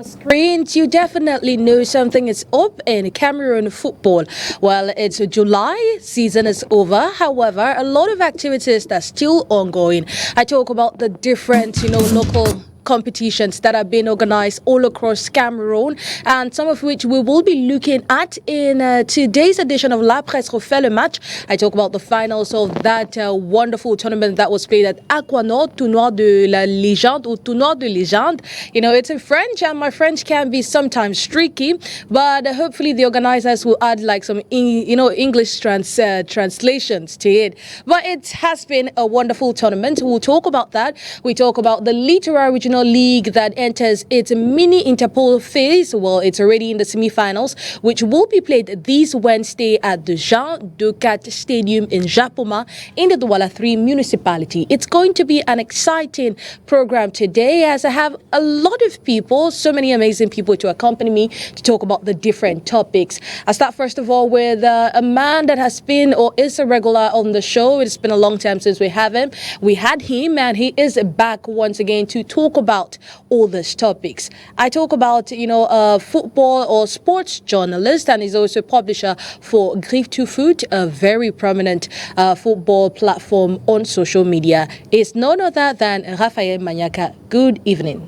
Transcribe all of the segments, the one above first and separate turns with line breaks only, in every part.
your screens, you definitely know something is up in Cameroon football. Well, it's July, season is over. However, a lot of activities that are still ongoing. I talk about the different, local competitions that are being organized all across Cameroon, and some of which we will be looking at in today's edition of La Presse Refait le Match. I talk about the finals of that wonderful tournament that was played at Aquanord, Tournoi de la Légende, or Tournoi de Légende. It's in French, and my French can be sometimes tricky, but hopefully the organizers will add like some, English translations to it. But it has been a wonderful tournament. We'll talk about that. We talk about the Littoral Regional League that enters its mini Interpol phase. Well, it's already in the semi-finals, which will be played this Wednesday at the Jean Ducat Stadium in Japoma in the Douala 3 municipality. It's going to be an exciting program today, as I have a lot of people, so many amazing people to accompany me to talk about the different topics. I'll start first of all with a man that has been or is a regular on the show. It's been a long time since we had him, and he is back once again to talk about all these topics. I talk about, football or sports journalist, and he's also a publisher for Griff to Foot, a very prominent football platform on social media. It's none other than Raphaël Maniaka. Good evening.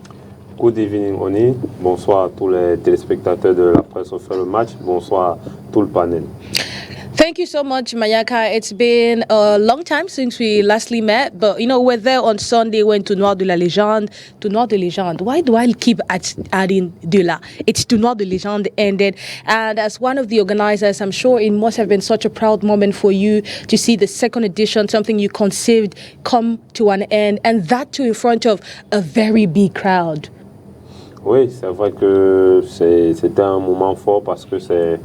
Good evening, Oni. Bonsoir à tous les téléspectateurs de La Presse Refait le Match. Bonsoir à tout le panel.
Thank you so much, Mayaka. It's been a long time since we lastly met, but we're there on Sunday, went to Tournoi de la Légende. Tournoi de Légende. Why do I keep adding de la? It's Tournoi de Légende ended, and as one of the organizers, I'm sure it must have been such a proud moment for you to see the second edition, something you conceived, come to an end, and that too in front of a very big crowd.
Oui, c'est vrai que c'était un moment fort parce que c'est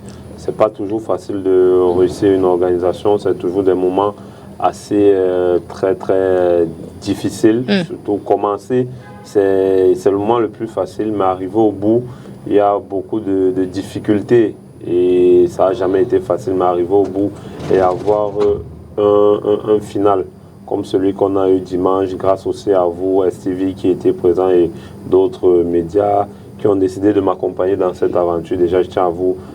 pas toujours facile de réussir une organisation, c'est toujours des moments assez très très difficiles. Surtout commencer, c'est le moment le plus facile, mais arriver au bout, il y a beaucoup de difficultés et ça n'a jamais été facile, mais arriver au bout et avoir un final comme celui qu'on a eu dimanche, grâce aussi à vous, STV qui était présent et d'autres médias qui ont décidé de m'accompagner dans cette aventure. Déjà, je tiens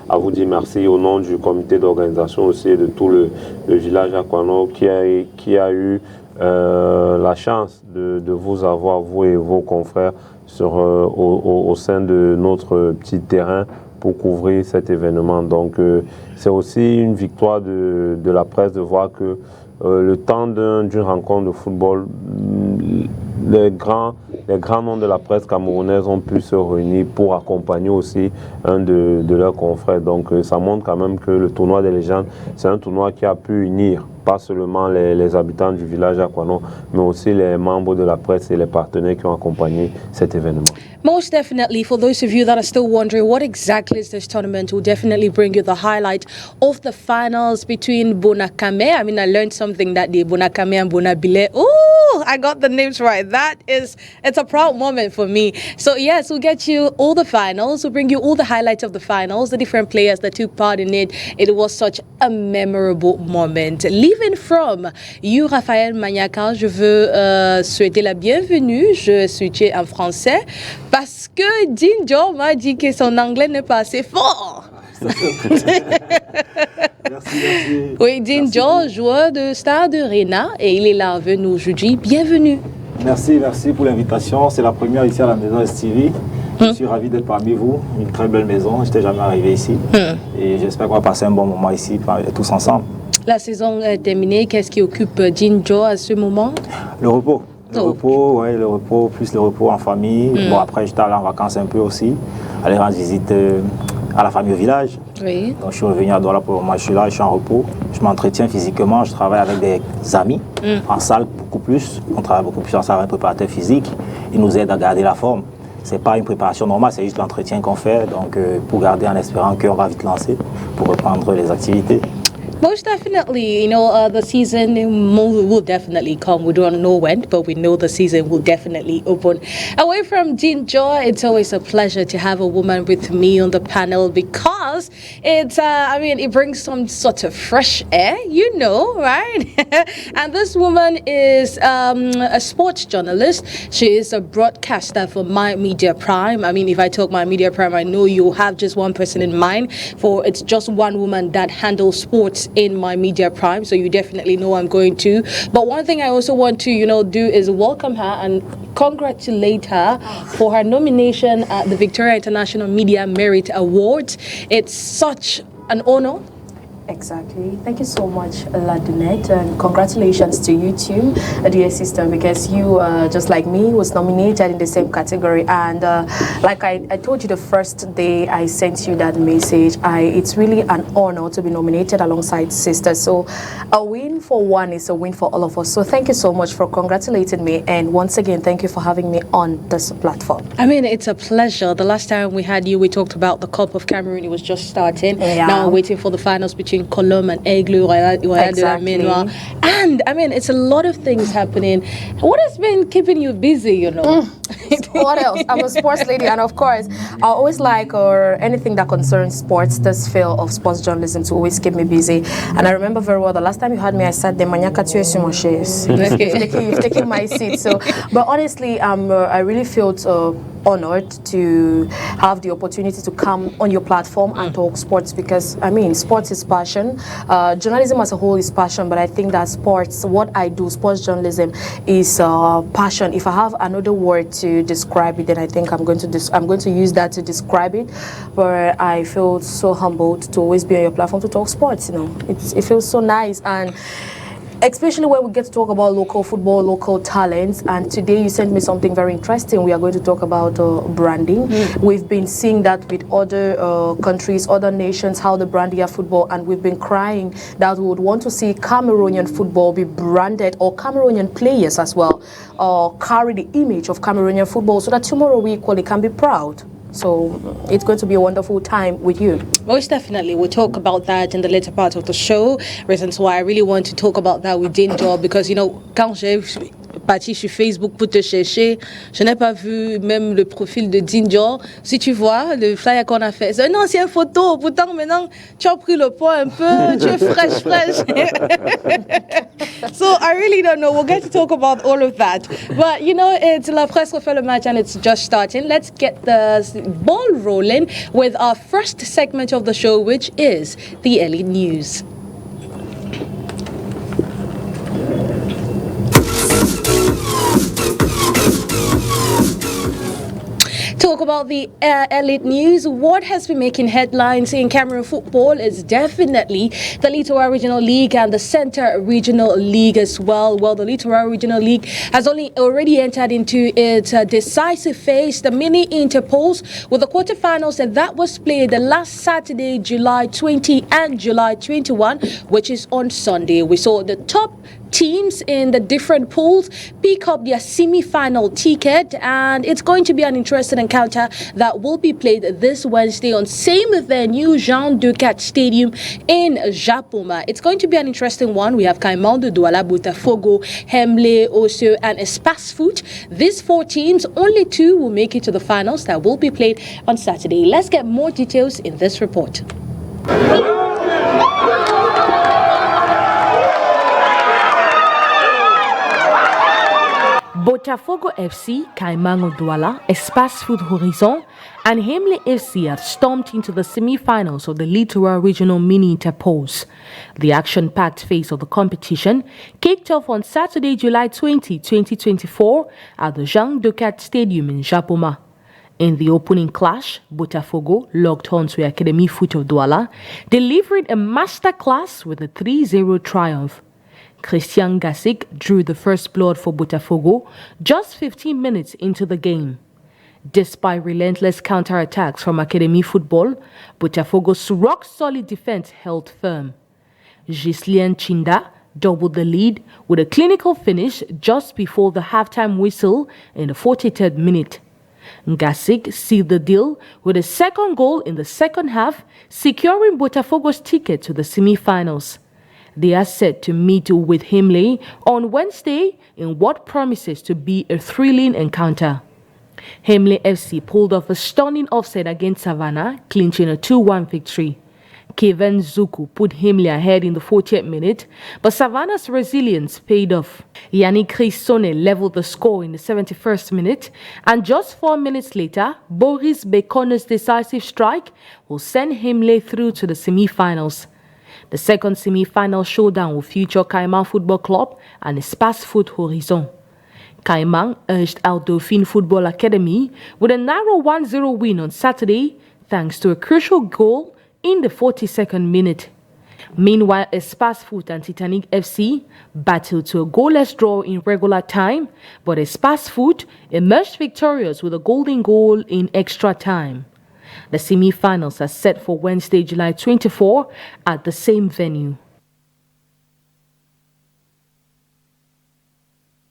à vous dire merci au nom du comité d'organisation aussi et de tout le village Aquanord qui a eu la chance de vous avoir, vous et vos confrères, au sein de notre petit terrain pour couvrir cet événement. Donc, c'est aussi une victoire de la presse de voir que le temps d'une rencontre de football, les grands noms de la presse camerounaise ont pu se réunir pour accompagner aussi un de leurs confrères. Donc ça montre quand même que le tournoi des légendes, c'est un tournoi qui a pu unir pas seulement les habitants du village Aquanord, mais aussi les membres de la presse et les partenaires qui ont accompagné cet événement.
Most definitely, for those of you that are still wondering what exactly is this tournament, we'll definitely bring you the highlight of the finals between Bonakame. I mean, I learned something that day, Bonakame and Bonabile. Oh, I got the names right. It's a proud moment for me. So yes, we'll get you all the finals. We'll bring you all the highlights of the finals, the different players that took part in it. It was such a memorable moment. Leaving from you, Raphaël Maniaka, je veux souhaiter la bienvenue. Je switchais en français parce que Jinjo m'a dit que son anglais n'est pas assez fort.
Merci.
Oui, Jinjo, joueur de Stade Arena, et il est là avec nous aujourd'hui. Bienvenue.
Merci pour l'invitation. C'est la première ici à la maison STV. Je suis ravi d'être parmi vous. Une très belle maison. Je n'étais jamais arrivé ici. Et j'espère qu'on va passer un bon moment ici, tous ensemble.
La saison est terminée. Qu'est-ce qui occupe Jinjo à ce moment?
Le repos. Le repos, plus le repos en famille. Bon, après, j'étais allé en vacances un peu aussi. Aller rendre visite à la famille au village.
Oui.
Donc, je suis revenu à Douala pour le moment. Je suis là, je suis en repos. Je m'entretiens physiquement. Je travaille avec des amis en salle beaucoup plus. On travaille beaucoup plus en salle avec un préparateur physique. Il nous aide à garder la forme. Ce n'est pas une préparation normale, c'est juste l'entretien qu'on fait. Donc, pour garder en espérant qu'on va vite lancer pour reprendre les activités.
Most definitely, the season will definitely come. We don't know when, but we know the season will definitely open. Away from Jean Joy, it's always a pleasure to have a woman with me on the panel because it brings some sort of fresh air, right? And this woman is a sports journalist. She is a broadcaster for My Media Prime. If I talk My Media Prime, I know you have just one person in mind, for it's just one woman that handles sports in My Media Prime, so you definitely know I'm going to. But one thing I also want to do is welcome her and congratulate her for her nomination at the Victoria International Media Merit Awards. It's such an honor.
Exactly. Thank you so much, Ladunette, and congratulations to you too, dear sister, because you, just like me, was nominated in the same category. And like I told you the first day I sent you that message, it's really an honor to be nominated alongside sisters. So a win for one is a win for all of us. So thank you so much for congratulating me. And once again, thank you for having me on this platform.
It's a pleasure. The last time we had you, we talked about the Cup of Cameroon. It was just starting.
Yeah.
Now we're waiting for the finals between Colombe and Aigle.
Exactly.
And it's a lot of things happening. What has been keeping you busy,
What else? I'm a sports lady, and of course, I always like anything that concerns sports. This field of sports journalism to always keep me busy. And I remember very well the last time you had me, I said, you've taken my seat. So, but honestly, I really felt honored to have the opportunity to come on your platform and talk sports, because sports is passion. Journalism as a whole is passion, but I think that sports, what I do, sports journalism, is passion. If I have another word to describe it, then I think I'm going to use that to describe it. But I feel so humbled to always be on your platform to talk sports. It feels so nice, and especially when we get to talk about local football, local talents. And today you sent me something very interesting. We are going to talk about branding. We've been seeing that with other countries, other nations, how they brand their football. And we've been crying that we would want to see Cameroonian football be branded, or Cameroonian players as well, carry the image of Cameroonian football, so that tomorrow we equally can be proud. So it's going to be a wonderful time with you.
Most definitely. We'll talk about that in the later part of the show. Reasons why I really want to talk about that with Ginger, because, quand j'ai parti sur Facebook pour te chercher, je n'ai pas vu même le profil de Ginger. Si tu vois, le flyer qu'on a fait, c'est une ancienne photo. Pourtant, maintenant, tu as pris le poids un peu, tu es fraîche. So I really don't know. We'll get to talk about all of that. But, it's La Presse refait le match and it's just starting. Let's get the ball rolling with our first segment of the show, which is the Elite News. Talk about the elite news. What has been making headlines in Cameroon football is definitely the Littoral Regional League and the Centre Regional League as well. Well, the Littoral Regional League has already entered into its decisive phase, the mini interpols, with the quarterfinals, and that was played the last Saturday, July 20 and July 21, which is on Sunday. We saw the top teams in the different pools pick up their semi-final ticket, and it's going to be an interesting encounter that will be played this Wednesday on same venue, Jean Ducat Stadium in Japoma. It's going to be an interesting one. We have Caimão de Douala, Botafogo, Hemle, Osseo, and Espace Foot. These four teams, only two will make it to the finals that will be played on Saturday. Let's get more details in this report. Botafogo FC, Caimão Douala, Espace Foot Horizon, and Hemle FC have stormed into the semi-finals of the Littoral Regional Mini Interpols. The action-packed phase of the competition kicked off on Saturday, July 20, 2024, at the Jean Ducat Stadium in Japoma. In the opening clash, Botafogo logged on to Academy Foot of Douala, delivering a masterclass with a 3-0 triumph. Christian Gassig drew the first blood for Botafogo just 15 minutes into the game. Despite relentless counter-attacks from Academy Football, Botafogo's rock-solid defense held firm. Gislien Chinda doubled the lead with a clinical finish just before the halftime whistle in the 43rd minute. Gassig sealed the deal with a second goal in the second half, securing Botafogo's ticket to the semi-finals. They are set to meet with Himley on Wednesday in what promises to be a thrilling encounter. Himley FC pulled off a stunning offset against Savannah, clinching a 2-1 victory. Kevin Zuku put Himley ahead in the 40th minute, but Savannah's resilience paid off. Yannick Chrisone leveled the score in the 71st minute, and just 4 minutes later, Boris Bekoner's decisive strike will send Himley through to the semi-finals. The second semi-final showdown will feature Caïman Football Club and Espace Foot Horizon. Caïman edged out Dauphine Football Academy with a narrow 1-0 win on Saturday, thanks to a crucial goal in the 42nd minute. Meanwhile, Espace Foot and Titanic FC battled to a goalless draw in regular time, but Espace Foot emerged victorious with a golden goal in extra time. The semi-finals are set for Wednesday, July 24 at the same venue.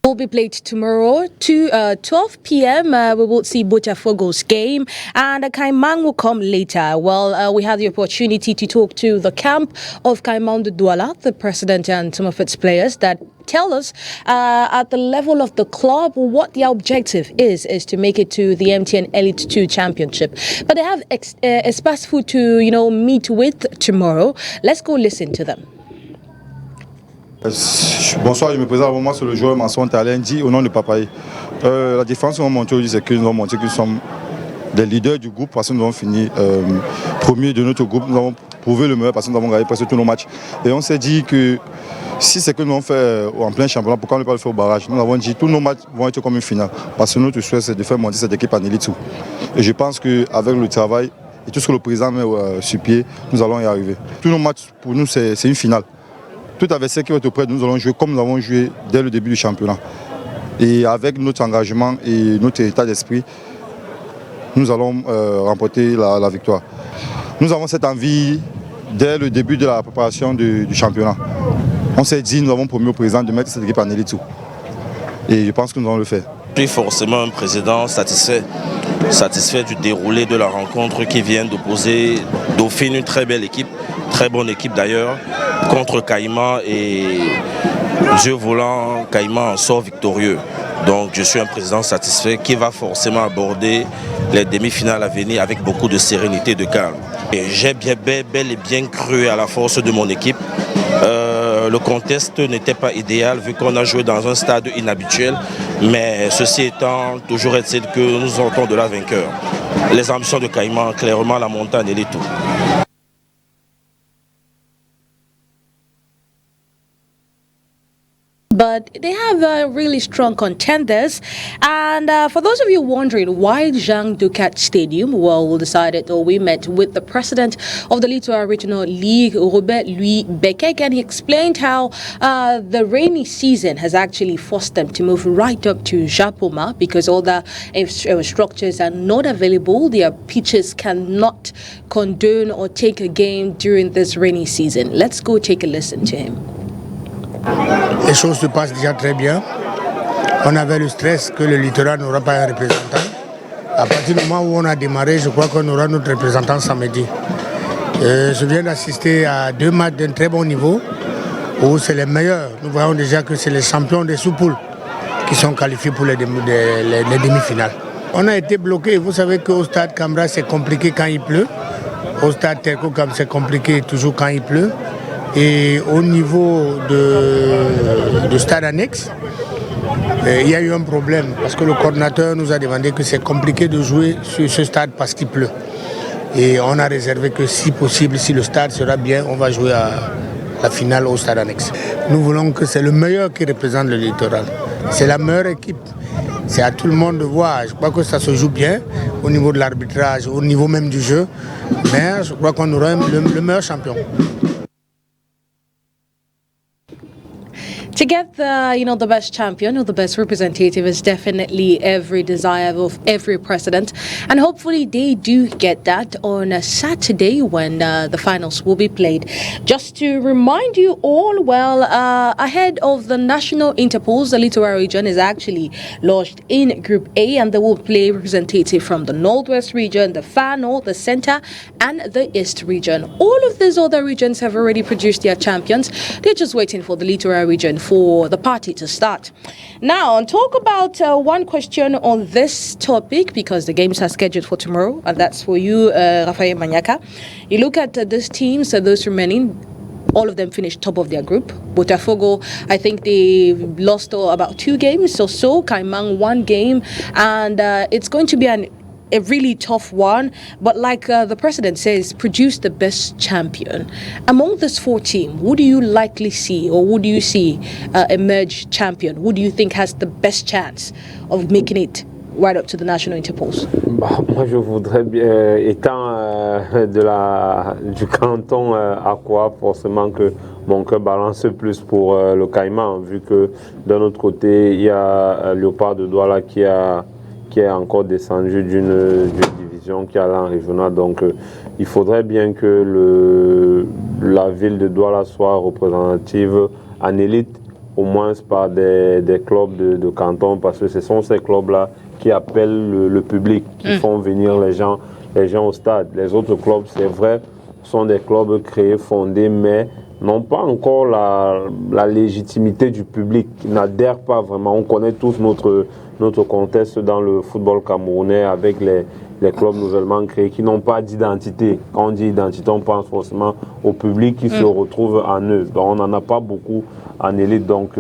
Will be played tomorrow to 12 p.m. We will see Botafogo's game, and Caïman will come later. Well, we had the opportunity to talk to the camp of Caïman de Douala, the president, and some of its players that tell us at the level of the club what the objective is to make it to the MTN Elite 2 Championship. But they have Espace Foot to meet with tomorrow. Let's go listen to them.
Bonsoir, je me présente avant moi sur le joueur Manson Talendi au nom de Papaye. La différence qu'on a montré aujourd'hui, c'est que nous avons montré que nous sommes des leaders du groupe parce que nous avons fini premier de notre groupe. Nous avons prouvé le meilleur parce que nous avons gagné presque tous nos matchs. Et on s'est dit que si c'est que nous avons fait en plein championnat, pourquoi ne pas le faire au barrage? Nous avons dit que tous nos matchs vont être comme une finale parce que notre souhait, c'est de faire monter cette équipe en Elite 2. Et je pense qu'avec le travail et tout ce que le président met sur pied, nous allons y arriver. Tous nos matchs, pour nous, c'est une finale. Tout adversaire qui va être auprès de nous, allons jouer comme nous avons joué dès le début du championnat. Et avec notre engagement et notre état d'esprit, nous allons remporter la victoire. Nous avons cette envie dès le début de la préparation du championnat. On s'est dit, nous avons promis au président de mettre cette équipe en élite. Et je pense que nous allons le faire.
Je suis forcément un président satisfait du déroulé de la rencontre qui vient d'opposer Dauphine, une très belle équipe, très bonne équipe d'ailleurs, contre Caïman, et Dieu voulant, Caïman en sort victorieux. Donc je suis un président satisfait qui va forcément aborder les demi-finales à venir avec beaucoup de sérénité et de calme. J'ai bel et bien cru à la force de mon équipe. Le contexte n'était pas idéal vu qu'on a joué dans un stade inhabituel, mais ceci étant, toujours est-il que nous sortons de là vainqueurs. Les ambitions de Caïman, clairement la montagne et les tout.
But they have really strong contenders. And for those of you wondering why Jean Ducat Stadium, well, we met with the president of the Littoral Regional League, Robert Louis Bekek, and he explained how the rainy season has actually forced them to move right up to Japoma because all the structures are not available. Their pitches cannot condone or take a game during this rainy season. Let's go take a listen to him.
Les choses se passent déjà très bien. On avait le stress que le littoral n'aura pas un représentant. À partir du moment où on a démarré, je crois qu'on aura notre représentant samedi. Je viens d'assister à 2 matchs d'un très bon niveau où c'est les meilleurs. Nous voyons déjà que c'est les champions des sous-poules qui sont qualifiés pour les demi-finales. On a été bloqué. Vous savez qu'au stade Cambra, c'est compliqué quand il pleut. Au stade Terco, c'est compliqué toujours quand il pleut. Et au niveau de stade annexe, il y a eu un problème parce que le coordinateur nous a demandé que c'est compliqué de jouer sur ce stade parce qu'il pleut. Et on a réservé que si possible, si le stade sera bien, on va jouer à la finale au stade annexe. Nous voulons que c'est le meilleur qui représente le littoral. C'est la meilleure équipe. C'est à tout le monde de voir. Je crois que ça se joue bien au niveau de l'arbitrage, au niveau même du jeu. Mais je crois qu'on aura le meilleur champion.
To get the best champion or the best representative is definitely every desire of every president, and hopefully they do get that on a Saturday when the finals will be played. Just to remind you all, ahead of the national interpools, the Littoral region is actually lodged in Group A, and they will play representative from the Northwest region, the Far North, the Center, and the East region. All of these other regions have already produced their champions. They're just waiting for the Littoral region for the party to start. Now, talk about one question on this topic, because the games are scheduled for tomorrow, and that's for you, Rafael Manyaka. You look at those teams, those remaining, all of them finished top of their group. Botafogo, I think they lost about 2 games or so. Caimán 1 game, and it's going to be a really tough one, but like the president says, produce the best champion. Among this 4 teams, who do you likely see, or who do you see emerge champion? Who do you think has the best chance of making it right up to the national interpools?
Moi, je voudrais bien, étant du canton Aqua, forcément que mon cœur balance plus pour le Caïman, vu que d'un autre côté, il y a Léopard de Douala qui est encore descendu d'une division qui est allée en régional. Donc il faudrait bien que la ville de Douala soit représentative en élite, au moins par des clubs de canton, parce que ce sont ces clubs-là qui appellent le public, qui font venir les gens au stade. Les autres clubs, c'est vrai, sont des clubs créés, fondés, mais n'ont pas encore la légitimité du public, ils n'adhèrent pas vraiment. On connaît tous notre contexte dans le football camerounais avec les clubs nouvellement créés qui n'ont pas d'identité. Quand on dit identité, on pense forcément au public qui se retrouve en eux. Donc on n'en a pas beaucoup en élite. Donc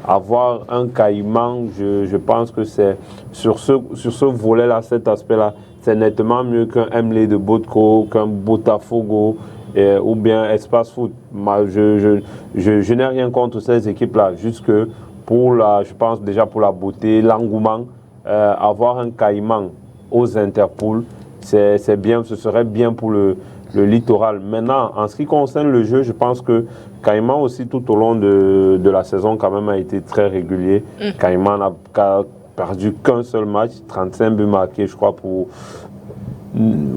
avoir un Caïman, je pense que c'est sur ce volet-là, cet aspect-là, c'est nettement mieux qu'un Emlé de Botco, qu'un Botafogo, ou bien Espace Foot. Je n'ai rien contre ces équipes-là, juste que je pense déjà pour la beauté, l'engouement, avoir un Caïman aux Interpools, c'est bien, ce serait bien pour le littoral. Maintenant, en ce qui concerne le jeu, je pense que Caïman aussi tout au long de la saison quand même a été très régulier. Caïman n'a perdu qu'un seul match, 35 buts marqués, je crois, pour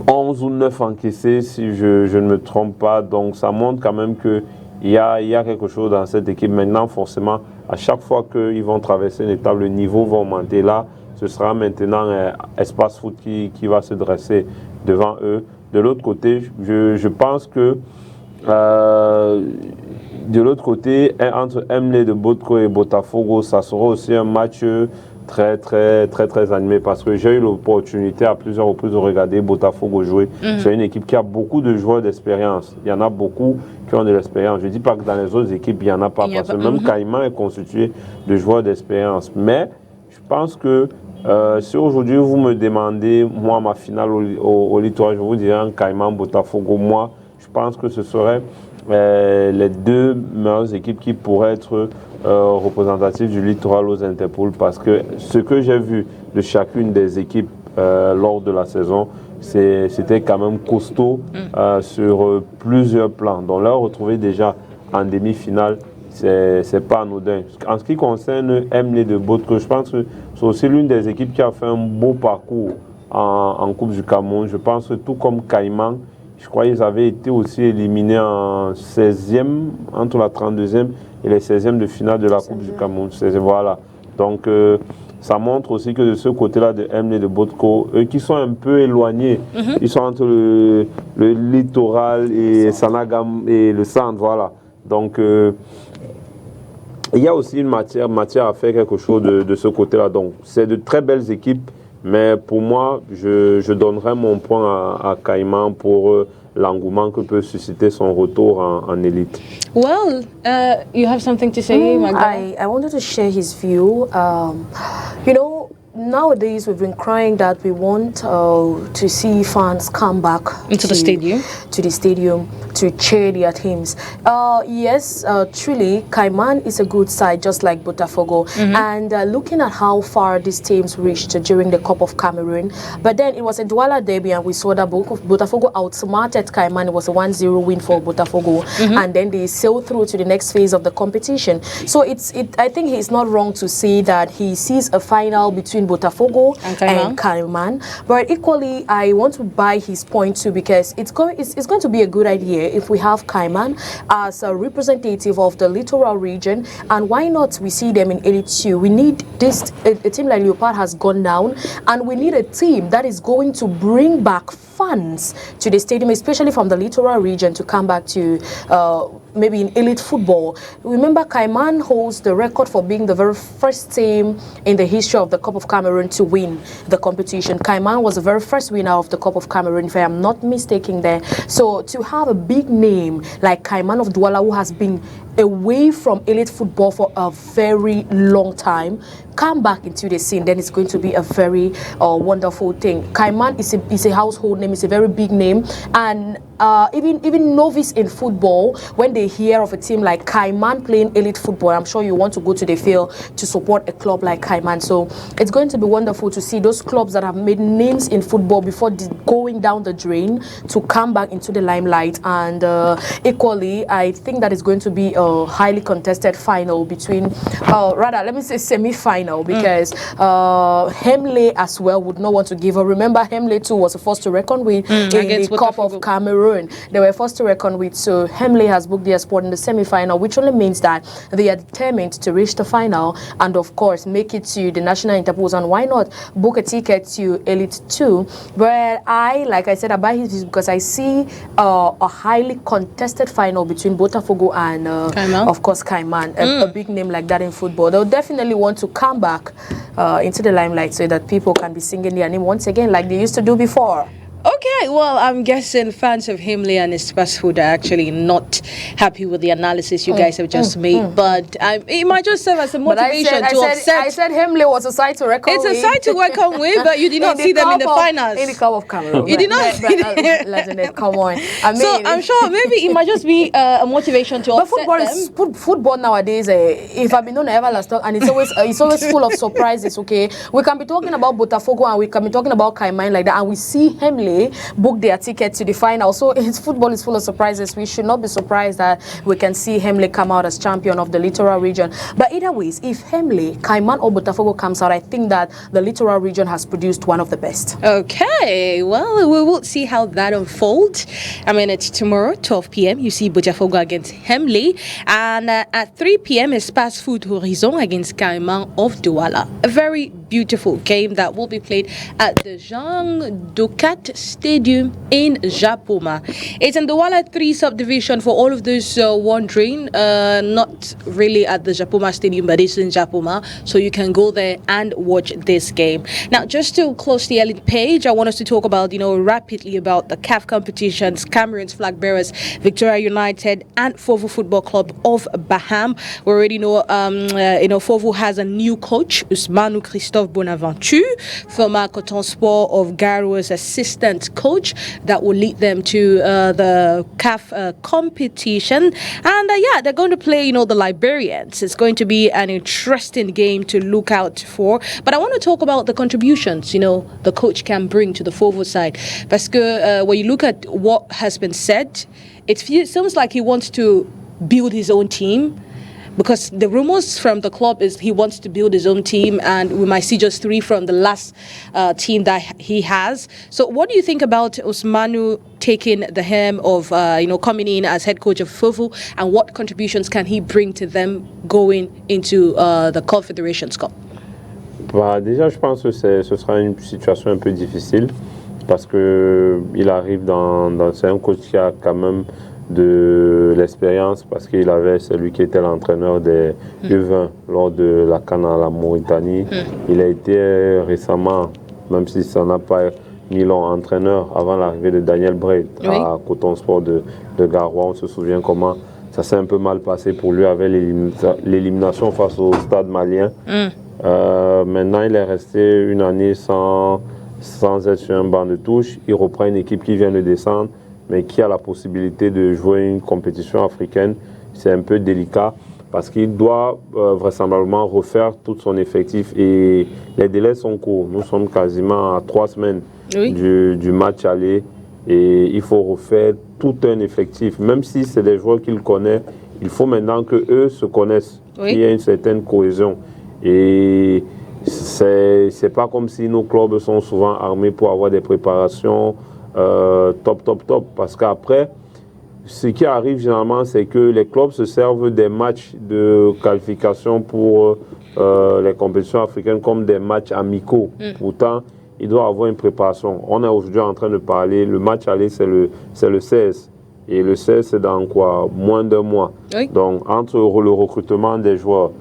11 ou 9 encaissés, si je ne me trompe pas. Donc ça montre quand même qu'il y a quelque chose dans cette équipe. Maintenant, forcément, à chaque fois qu'ils vont traverser une étape, le niveau va augmenter. Là, ce sera maintenant Espace Foot qui va se dresser devant eux. De l'autre côté, je pense que de l'autre côté, entre Emlé de Botco et Botafogo, ça sera aussi un match très animé, parce que j'ai eu l'opportunité à plusieurs reprises de regarder Botafogo jouer. C'est une équipe qui a beaucoup de joueurs d'expérience. Il y en a beaucoup qui ont de l'expérience. Je ne dis pas que dans les autres équipes, il n'y en a pas, parce que même Caïman est constitué de joueurs d'expérience. Mais je pense que si aujourd'hui vous me demandez, moi, ma finale au Littoral, je vous dirais un Caïman Botafogo. Moi, je pense que ce serait les 2 meilleures équipes qui pourraient être représentatives du littoral aux Interpools, parce que ce que j'ai vu de chacune des équipes lors de la saison, c'était quand même costaud sur plusieurs plans. Donc là, retrouver déjà en demi-finale, c'est pas anodin. En ce qui concerne Emlé de Botco, je pense que c'est aussi l'une des équipes qui a fait un beau parcours en Coupe du Cameroun. Je pense que tout comme Caïman, je crois qu'ils avaient été aussi éliminés en 16e, entre la 32e et les 16e de finale de la Coupe du Cameroun. Voilà. Donc, ça montre aussi que de ce côté-là de Emlé de Botco, eux qui sont un peu éloignés, ils sont entre le littoral et Sanagam et le centre, voilà. Donc, il y a aussi une matière à faire quelque chose de ce côté-là. Donc, c'est de très belles équipes. Mais pour moi, je donnerais mon point à Caïman pour l'engouement que peut susciter son retour en élite.
Well, you have something to say, Magda?
I wanted to share his view. nowadays we've been crying that we want to see fans come back
into the stadium
to cheer their teams. Yes, truly, Cayman is a good side, just like Botafogo. And looking at how far these teams reached during the Cup of Cameroon, but then it was a Douala derby, and we saw that Botafogo outsmarted Cayman. It was a 1-0 win for Botafogo, and then they sailed through to the next phase of the competition. So I think he's not wrong to say that he sees a final between Botafogo and Cayman. But equally, I want to buy his point too, because it's going to be a good idea if we have Cayman as a representative of the littoral region, and why not we see them in Elite 2. We need this, a team like Leopard has gone down, and we need a team that is going to bring back fans to the stadium, especially from the littoral region, to come back to maybe in elite football. Remember, Cayman holds the record for being the very first team in the history of the Cup of Cameroon to win the competition. Cayman was the very first winner of the Cup of Cameroon, if I am not mistaken there. So to have a big name like Cayman of Douala, who has been away from elite football for a very long time, come back into the scene, then it's going to be a very wonderful thing. Cayman is a household name, it's a very big name, and even novice in football, when they hear of a team like Cayman playing elite football, I'm sure you want to go to the field to support a club like Cayman. So it's going to be wonderful to see those clubs that have made names in football before going down the drain to come back into the limelight. And equally, I think that is going to be a highly contested final between, rather, let me say semi-final, because Hemley as well would not want to give up. Remember, Hemley too was forced to reckon with in the Cup of Cameroon. They were forced to reckon with. So Hemley has booked their spot in the semi-final, which only means that they are determined to reach the final and, of course, make it to the national interpose. And why not book a ticket to Elite 2? But like I said, I buy his because I see a highly contested final between Botafogo and, of course, Cayman. A big name like that in football. They'll definitely want to come back into the limelight so that people can be singing their name once again like they used to do before.
Okay, well, I'm guessing fans of Hemley and his fast food are actually not happy with the analysis you guys have just made, but it might just serve as a motivation to offset.
I said Hemley was a side to reckon with.
It's a side to reckon with, but you did not see them in the finals.
In the Cup of Cameroon.
You did not see
them. Come on. I mean,
so I'm sure maybe it might just be a motivation to offset
them. Football nowadays, if I've been known ever last talk, and it's always full of surprises, okay? We can be talking about Botafogo and we can be talking about Cayman like that, and we see Hemley book their ticket to the final. So football is full of surprises. We should not be surprised that we can see Hemley come out as champion of the littoral region. But either ways, if Hemley, Cayman or Botafogo comes out, I think that the littoral region has produced one of the best.
Okay, well, we will see how that unfolds. I mean, it's tomorrow, 12 p.m. You see Botafogo against Hemley. And at 3 p.m. is Pass Food Horizon against Cayman of Douala. A very beautiful game that will be played at the Jean Ducat Stadium in Japoma. It's in the Douala 3 subdivision for all of those wondering. Not really at the Japoma Stadium, but it's in Japoma, so you can go there and watch this game. Now, just to close the elite page, I want us to talk about, rapidly about the CAF competitions, Cameroon's flag bearers, Victoria United and Fovo Football Club of Baham. We already know, Fovo has a new coach, Ousmane Christophe Bonaventure, former Coton Sport of Garo's assistant coach that will lead them to the CAF competition. And they're going to play, the Liberians. It's going to be an interesting game to look out for. But I want to talk about the contributions, the coach can bring to the Fovo side. Because when you look at what has been said, it seems like he wants to build his own team. Because the rumors from the club is he wants to build his own team, and we might see just 3 from the last team that he has. So what do you think about Ousmane taking the helm of, coming in as head coach of Fovo, and what contributions can he bring to them going into the Confederations Cup?
Déjà, je pense que ce sera une situation un peu difficile parce que il arrive c'est un coach qui a quand même de l'expérience parce qu'il avait celui qui était l'entraîneur des U20 lors de la CAN à la Mauritanie. Il a été récemment, même si ça n'a pas mis long, entraîneur avant l'arrivée de Daniel Bray à Coton Sport de Garoua. On se souvient comment ça s'est un peu mal passé pour lui avec l'élimination face au Stade malien Maintenant, il est resté une année sans être sur un banc de touche. Il reprend une équipe qui vient de descendre, mais qui a la possibilité de jouer une compétition africaine. C'est un peu délicat parce qu'il doit vraisemblablement refaire tout son effectif et les délais sont courts. Nous sommes quasiment à 3 semaines du match aller et il faut refaire tout un effectif. Même si c'est des joueurs qu'il connaît, il faut maintenant qu'eux se connaissent, qu'il y ait une certaine cohésion. Et c'est pas comme si nos clubs sont souvent armés pour avoir des préparations top. Parce qu'après, ce qui arrive généralement, c'est que les clubs se servent des matchs de qualification pour les compétitions africaines comme des matchs amicaux. Pourtant, il doit avoir une préparation. On est aujourd'hui en train de parler, le match aller, c'est le 16. Et le 16, c'est dans quoi? Moins d'un mois. Donc, entre le recrutement des joueurs,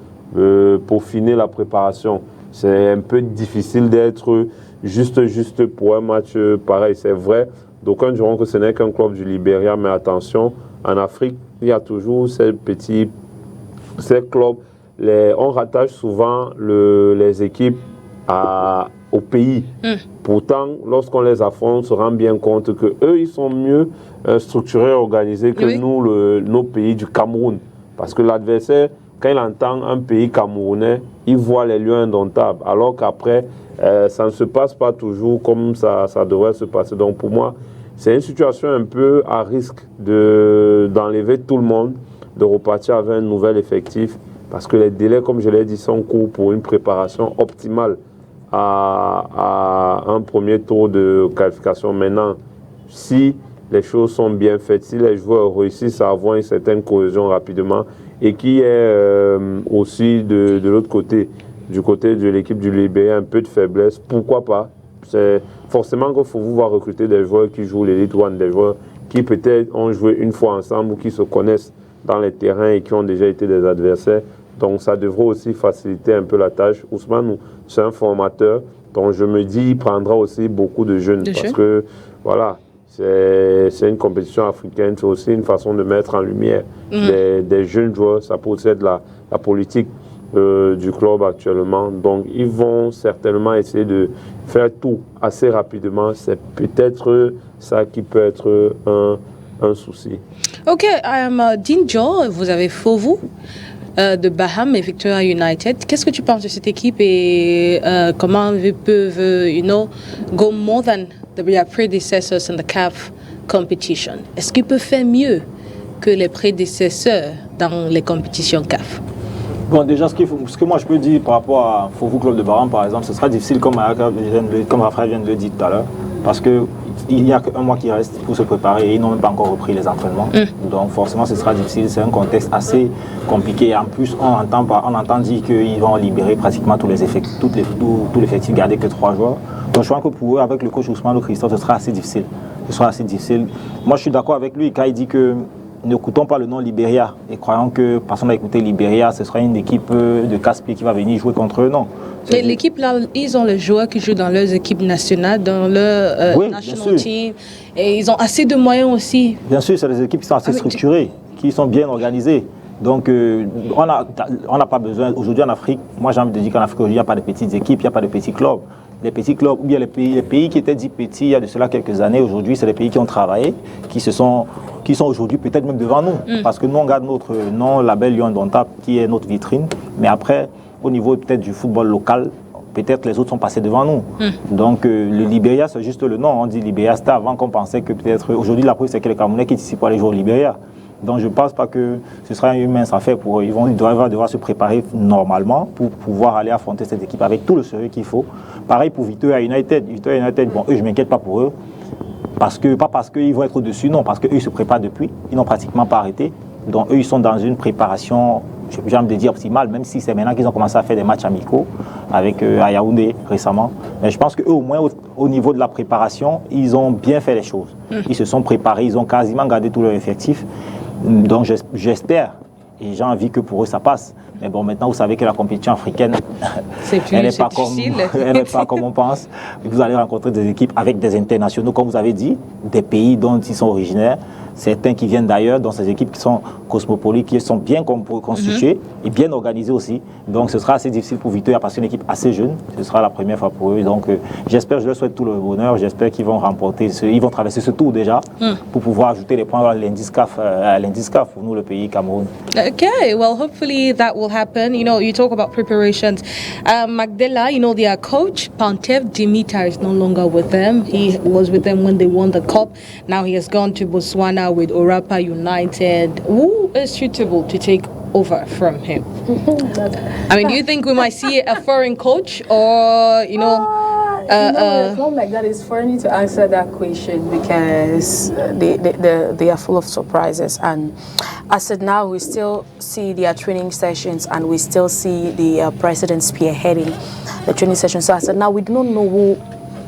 peaufiner la préparation, c'est un peu difficile d'être juste pour un match pareil. C'est vrai, d'aucuns diront que ce n'est qu'un club du Libéria, mais attention, en Afrique, il y a toujours ces clubs. On rattache souvent les équipes au pays. Pourtant, lorsqu'on les affronte, on se rend bien compte qu'eux, ils sont mieux structurés et organisés que nous, nos pays du Cameroun. Parce que l'adversaire, quand il entend un pays camerounais, il voit les lions indomptables. Alors qu'après, ça ne se passe pas toujours comme ça devrait se passer. Donc pour moi, c'est une situation un peu à risque d'enlever tout le monde, de repartir avec un nouvel effectif. Parce que les délais, comme je l'ai dit, sont courts pour une préparation optimale à un premier tour de qualification. Maintenant, si les choses sont bien faites, si les joueurs réussissent à avoir une certaine cohésion rapidement et qui est aussi de l'autre côté, du côté de l'équipe du Libéria, un peu de faiblesse, pourquoi pas? C'est forcément qu'il faut voir recruter des joueurs qui jouent l'Elite One, des joueurs qui peut-être ont joué une fois ensemble ou qui se connaissent dans les terrains et qui ont déjà été des adversaires. Donc ça devrait aussi faciliter un peu la tâche. Ousmane, c'est un formateur, donc je me dis il prendra aussi beaucoup de jeunes parce que voilà, c'est une compétition africaine, c'est aussi une façon de mettre en lumière des jeunes joueurs. Ça peut aussi être la politique du club actuellement. Donc ils vont certainement essayer de faire tout assez rapidement. C'est peut-être ça qui peut être un souci.
Ok, Dinjo, vous avez Fovu de Baham et Victoria United. Qu'est-ce que tu penses de cette équipe et comment ils peuvent, go more than their predecessors in the CAF competition? Est-ce qu'ils peuvent faire mieux que les prédécesseurs dans les compétitions CAF?
Bon, déjà, ce que moi je peux dire par rapport à Fovu Club de Baham, par exemple, ce sera difficile, comme Raphaël vient de le dire tout à l'heure, parce que il n'y a qu'un mois qui reste pour se préparer et ils n'ont même pas encore repris les entraînements. Donc forcément ce sera difficile, c'est un contexte assez compliqué. En plus on entend dire qu'ils vont libérer pratiquement tous les effectifs, tout l'effectif, garder que 3 joueurs. Donc je crois que pour eux, avec le coach Ousmane Christophe, ce sera assez difficile. Moi je suis d'accord avec lui quand il dit que n'écoutons pas le nom Libéria et croyons que personne n'a écouté Libéria, ce sera une équipe de casse-pied qui va venir jouer contre eux, non.
Et l'équipe là, ils ont les joueurs qui jouent dans leurs équipes nationales, dans leur national team, et ils ont assez de moyens aussi.
Bien sûr, c'est des équipes qui sont assez structurées, qui sont bien organisées. Donc on n'a pas besoin, aujourd'hui en Afrique, moi j'ai envie de dire qu'en Afrique aujourd'hui il n'y a pas de petites équipes, il n'y a pas de petits clubs. Les petits clubs, ou bien les pays qui étaient dits petits il y a de cela quelques années, aujourd'hui c'est les pays qui ont travaillé, qui sont aujourd'hui peut-être même devant nous. Parce que nous on garde notre nom, label Lion Indomptable, qui est notre vitrine, mais après au niveau peut-être du football local, peut-être les autres sont passés devant nous. Donc le Libéria, c'est juste le nom. On dit Libéria, c'était avant qu'on pensait que peut-être... Aujourd'hui, la preuve, c'est que les Camerounais qui sont ici pour aller jouer au Libéria. Donc je ne pense pas que ce sera une mince affaire pour eux. Ils doivent devoir se préparer normalement pour pouvoir aller affronter cette équipe avec tout le sérieux qu'il faut. Pareil pour Victoria United. Victoria United, bon, eux, je ne m'inquiète pas pour eux. Pas parce qu'ils vont être au-dessus, non, parce qu'eux, ils se préparent depuis. Ils n'ont pratiquement pas arrêté. Donc eux, ils sont dans une préparation... j'ai envie de dire optimal, même si c'est maintenant qu'ils ont commencé à faire des matchs amicaux avec à Yaoundé récemment. Mais je pense qu'eux, au moins au niveau de la préparation, ils ont bien fait les choses. Ils se sont préparés, ils ont quasiment gardé tout leur effectif. Donc j'espère, et j'ai envie que pour eux ça passe. Mais bon, maintenant, vous savez que la compétition africaine, elle n'est pas, comme on pense. Vous allez rencontrer des équipes avec des internationaux, comme vous avez dit, des pays dont ils sont originaires, certains qui viennent d'ailleurs, dans ces équipes qui sont cosmopolites, qui sont bien constituées et bien organisées aussi. Donc ce sera assez difficile pour Victoria parce que c'est une équipe assez jeune. Ce sera la première fois pour eux. Donc j'espère, je leur souhaite tout le bonheur. J'espère qu'ils vont remporter, ils vont traverser ce tour déjà pour pouvoir ajouter les points à l'Indiscaf pour nous, le pays Cameroun.
Okay, well, hopefully that will happen. You know, you talk about preparations. Magdela, you know, their coach, Pantev Dimitar, is no longer with them. He was with them when they won the cup. Now he has gone to Botswana with Orapa United. Who is suitable to take over from him? I mean, do you think we might see a foreign coach or, you know...
it's not like that. It's funny to answer that question because they are full of surprises. And I said now we still see their training sessions and we still see the president spearheading the training sessions. So I said now we do not know who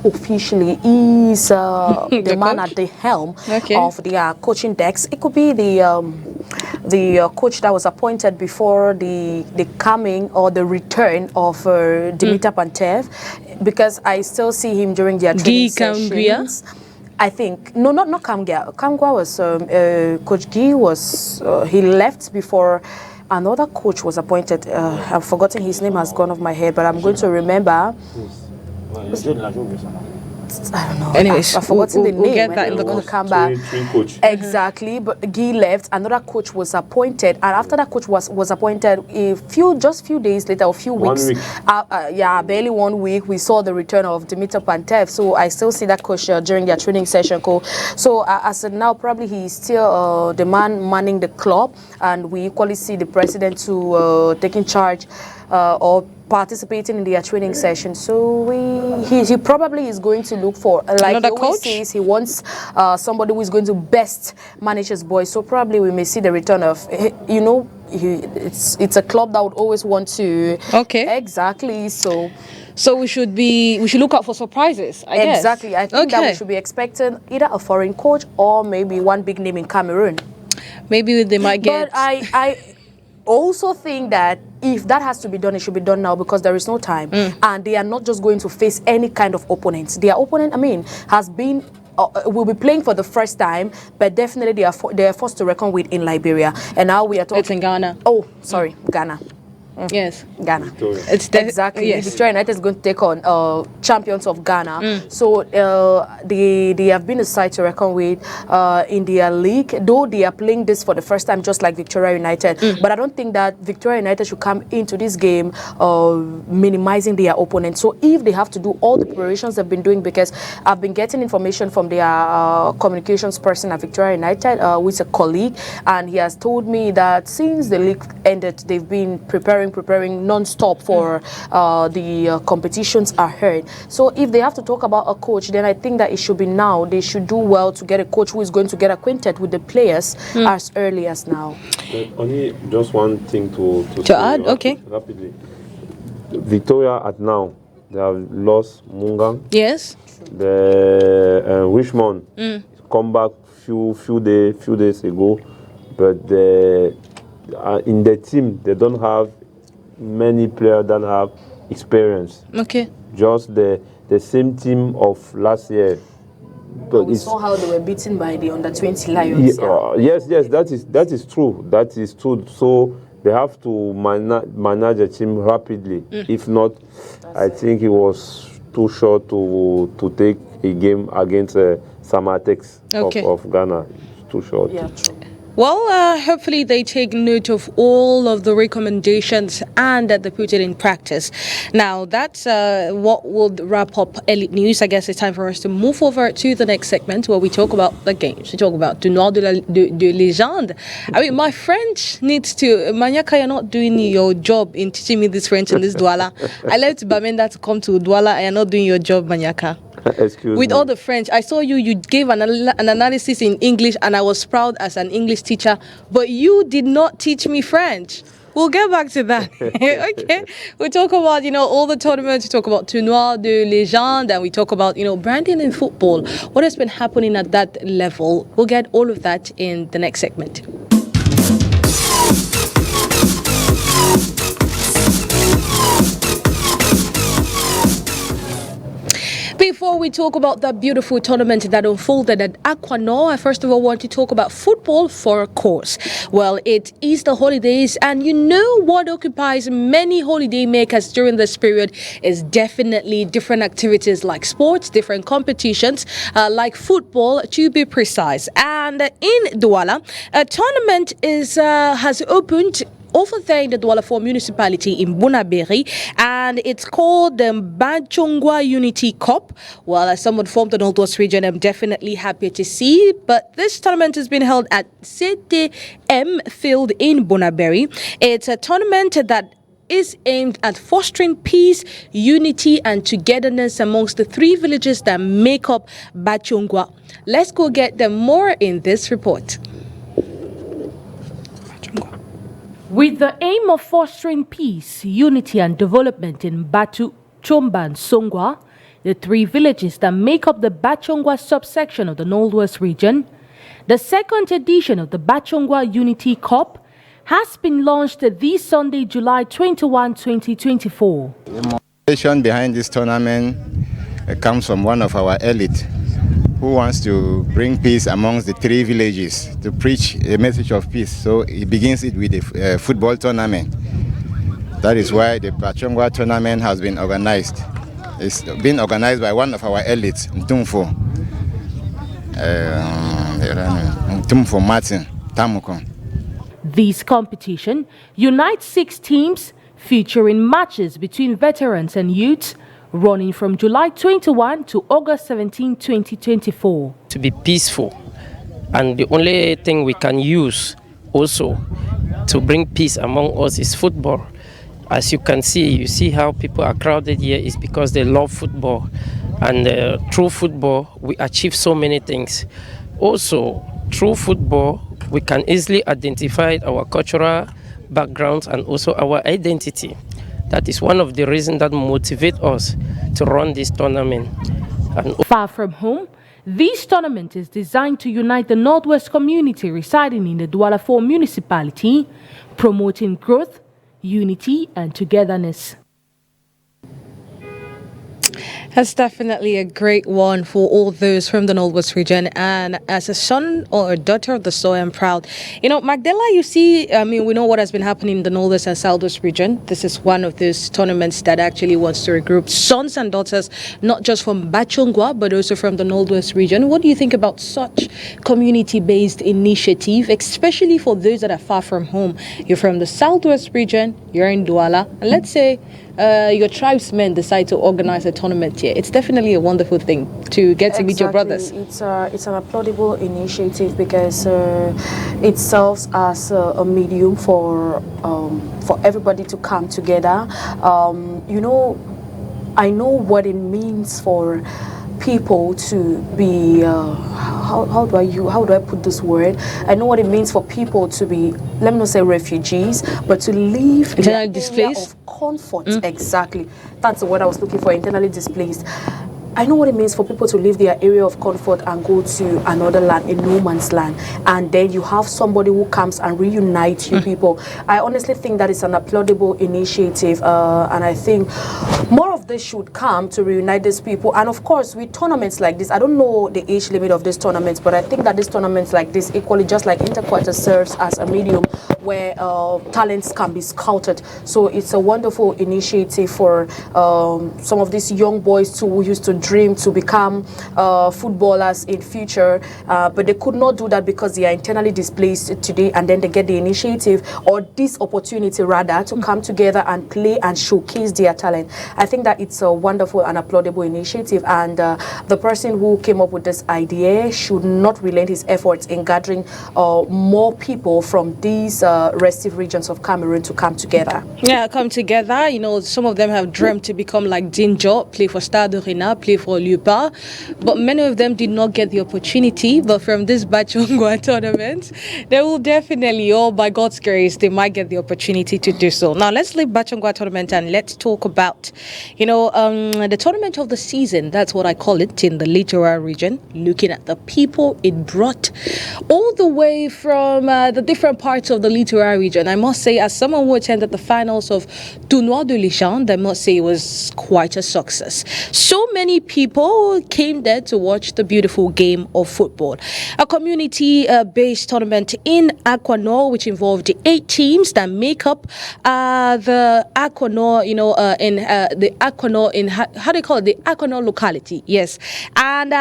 officially is the man
coach?
at the helm of the coaching decks. It could be the coach that was appointed before the coming or the return of Dimitar Pantev, because I still see him during their training sessions. I think not Kamgya. Kamgya was Coach Guy was he left before another coach was appointed. I've forgotten his name, has gone off my head, but I'm going to remember. I don't know.
Anyways,
I've forgotten the name.
We'll get that in the
going to come back.
Coach.
Exactly, but Guy left. Another coach was appointed, and after that coach was appointed, just few days later, a few weeks,
1 week.
Barely 1 week, we saw the return of Dimitar Pantev. So I still see that coach during their training session. So I said now probably he's still the man manning the club, and we equally see the president to taking charge or participating in their training session. So he probably is going to look for, like
another
he always
coach?
says, he wants somebody who is going to best manage his boys. So probably we may see the return of, you know, it's a club that would always want to.
Okay.
Exactly. So
we should look out for surprises, I guess.
Exactly. I think that we should be expecting either a foreign coach or maybe one big name in Cameroon.
Maybe they might get.
But I also think that if that has to be done, it should be done now because there is no time. And they are not just going to face any kind of opponents. Their opponent, has been will be playing for the first time, but definitely they are forced to reckon with in Liberia. And now we are talking.
It's in Ghana.
Oh, sorry, Ghana.
Yes.
Ghana.
It's
exactly.
Yes.
Victoria United is going to take on champions of Ghana. So they have been a side to reckon with in their league, though they are playing this for the first time, just like Victoria United. But I don't think that Victoria United should come into this game minimizing their opponent. So if they have to do all the preparations they've been doing, because I've been getting information from their communications person at Victoria United, who is a colleague, and he has told me that since the league ended, they've been preparing non-stop for the competitions are held. So if they have to talk about a coach, then I think that it should be now. They should do well to get a coach who is going to get acquainted with the players as early as now.
Only just one thing to
add,
rapidly. Victoria at now, they have lost Mungang.
Yes.
The Richmond come back few days ago, but in the team they don't have many players that have experience.
Okay.
Just the same team of last year.
But we saw how they were beaten by the under-20 Lions.
Yes, that is true. That is true. So they have to manage the team rapidly. If not, I think it was too short to take a game against Samatex of Ghana. It's too short.
Yeah, true.
Well, hopefully they take note of all of the recommendations and that they put it in practice. Now, that's what will wrap up Elite News. I guess it's time for us to move over to the next segment where we talk about the games. We talk about Tournoi de Légende. I mean, my French needs to... Manyaka, you're not doing your job in teaching me this French in this Douala. I left Bamenda to come to Douala and you're not doing your job, Manyaka. With all the French, I saw you gave an analysis in English and I was proud as an English teacher, but you did not teach me French. We'll get back to that. Okay. We talk about, all the tournaments. We talk about Tournoi de Légende and we talk about, branding in football. What has been happening at that level? We'll get all of that in the next segment. we talk about that beautiful tournament that unfolded at Aquanor, I first of all want to talk about football for a course. Well, it is the holidays, and you know what occupies many holiday makers during this period is definitely different activities like sports, different competitions, like football to be precise. And in Douala, a tournament has opened over there in the Douala 4 municipality in Bunaberi, and it's called the Bachongwa Unity Cup. Well, as someone from the Northwest region, I'm definitely happy to see. But this tournament has been held at CTM Field in Bunaberi. It's a tournament that is aimed at fostering peace, unity, and togetherness amongst the 3 villages that make up Bachongwa. Let's go get them more in this report. With the aim of fostering peace, unity and development in Batu, Chomba and Songwa, the 3 villages that make up the Bachongwa subsection of the Northwest region, the second edition of the Bachongwa Unity Cup has been launched this Sunday, July 21, 2024.
The motivation behind this tournament comes from one of our elite who wants to bring peace amongst the 3 villages, to preach a message of peace. So he begins it with a football tournament. That is why the Bachongwa tournament has been organized. It's been organized by one of our elites, Ntumfo Martin Tamukon.
This competition unites 6 teams featuring matches between veterans and youths, running from July 21 to August 17, 2024.
To be peaceful, and the only thing we can use also to bring peace among us is football. As you can see, you see how people are crowded here is because they love football, and through football we achieve so many things. Also, through football we can easily identify our cultural backgrounds and also our identity. That is one of the reasons that motivate us to run this tournament. And
far from home, this tournament is designed to unite the Northwest community residing in the Douala 4 municipality, promoting growth, unity, and togetherness. That's definitely a great one for all those from the Northwest region. And as a son or a daughter of the soil, I'm proud. You know, Magdala, you see, we know what has been happening in the Northwest and Southwest region. This is one of those tournaments that actually wants to regroup sons and daughters, not just from Bachongwa, but also from the Northwest region. What do you think about such community-based initiative, especially for those that are far from home? You're from the Southwest region, you're in Douala, and let's say your tribesmen decide to organize a tournament here. It's definitely a wonderful thing to get to meet your brothers.
It's an applaudable initiative because it serves as a medium for everybody to come together. I know what it means for people to be how do I put this word? I know what it means for people to be, let me not say refugees, but to live in an area of comfort. Exactly, that's the word I was looking for. Internally displaced. I know what it means for people to leave their area of comfort and go to another land, a no man's land, and then you have somebody who comes and reunites you people. I honestly think that is an applaudable initiative, and I think more of this should come to reunite these people. And of course, with tournaments like this, I don't know the age limit of these tournaments, but I think that these tournaments like this, equally just like Interquarter, serves as a medium where talents can be scouted. So it's a wonderful initiative for some of these young boys too, who used to dream to become footballers in future, but they could not do that because they are internally displaced today, and then they get the initiative or this opportunity rather to come together and play and showcase their talent. I think that it's a wonderful and applaudable initiative, and the person who came up with this idea should not relent his efforts in gathering more people from these restive regions of Cameroon to come together.
Yeah, come together. You know, some of them have dreamt to become like Dinjo, play for Stade Arena, play for Lupa, but many of them did not get the opportunity. But from this Bachongwa tournament, they will definitely, by God's grace, they might get the opportunity to do so. Now, let's leave Bachongwa tournament and let's talk about, the tournament of the season. That's what I call it in the Littoral region, looking at the people it brought all the way from the different parts of the Littoral region. I must say, as someone who attended the finals of Tournoi de Légende, I must say it was quite a success. So many many people came there to watch the beautiful game of football. A community-based tournament in Aquanor, which involved 8 teams that make up the Aquanor, in the Aquanor in how do you call it? The Aquanor locality, yes. And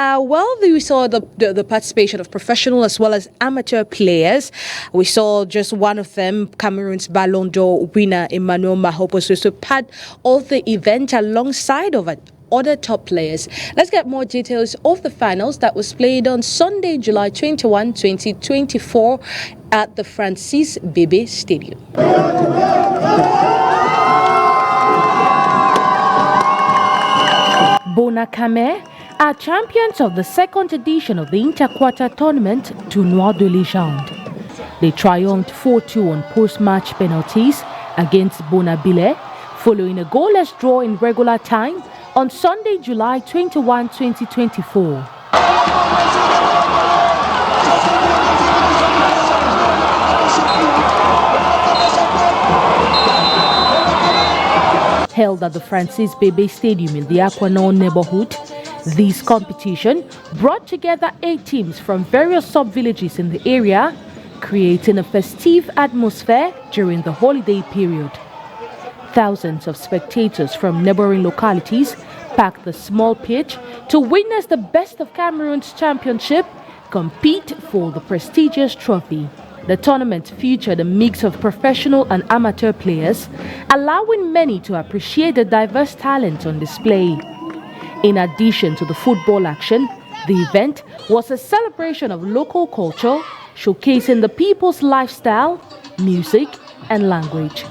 we saw the participation of professional as well as amateur players. We saw just one of them, Cameroon's Ballon d'Or winner Emmanuel Mahopo, was also part of the event alongside of other top players. Let's get more details of the finals that was played on Sunday, July 21, 2024 at the Francis Bébé Stadium.
Bonakame are champions of the second edition of the Interquarter Tournament Tournoi de Légende. They triumphed 4-2 on post-match penalties against Bonabile, following a goalless draw in regular time on Sunday, July 21, 2024. Held at the Francis Bébé Stadium in the Aquanor neighborhood, this competition brought together 8 teams from various sub-villages in the area, creating a festive atmosphere during the holiday period. Thousands of spectators from neighboring localities packed the small pitch to witness the best of Cameroon's championship compete for the prestigious trophy. The tournament featured a mix of professional and amateur players, allowing many to appreciate the diverse talent on display. In addition to the football action, the event was a celebration of local culture, showcasing the people's lifestyle, music, and language.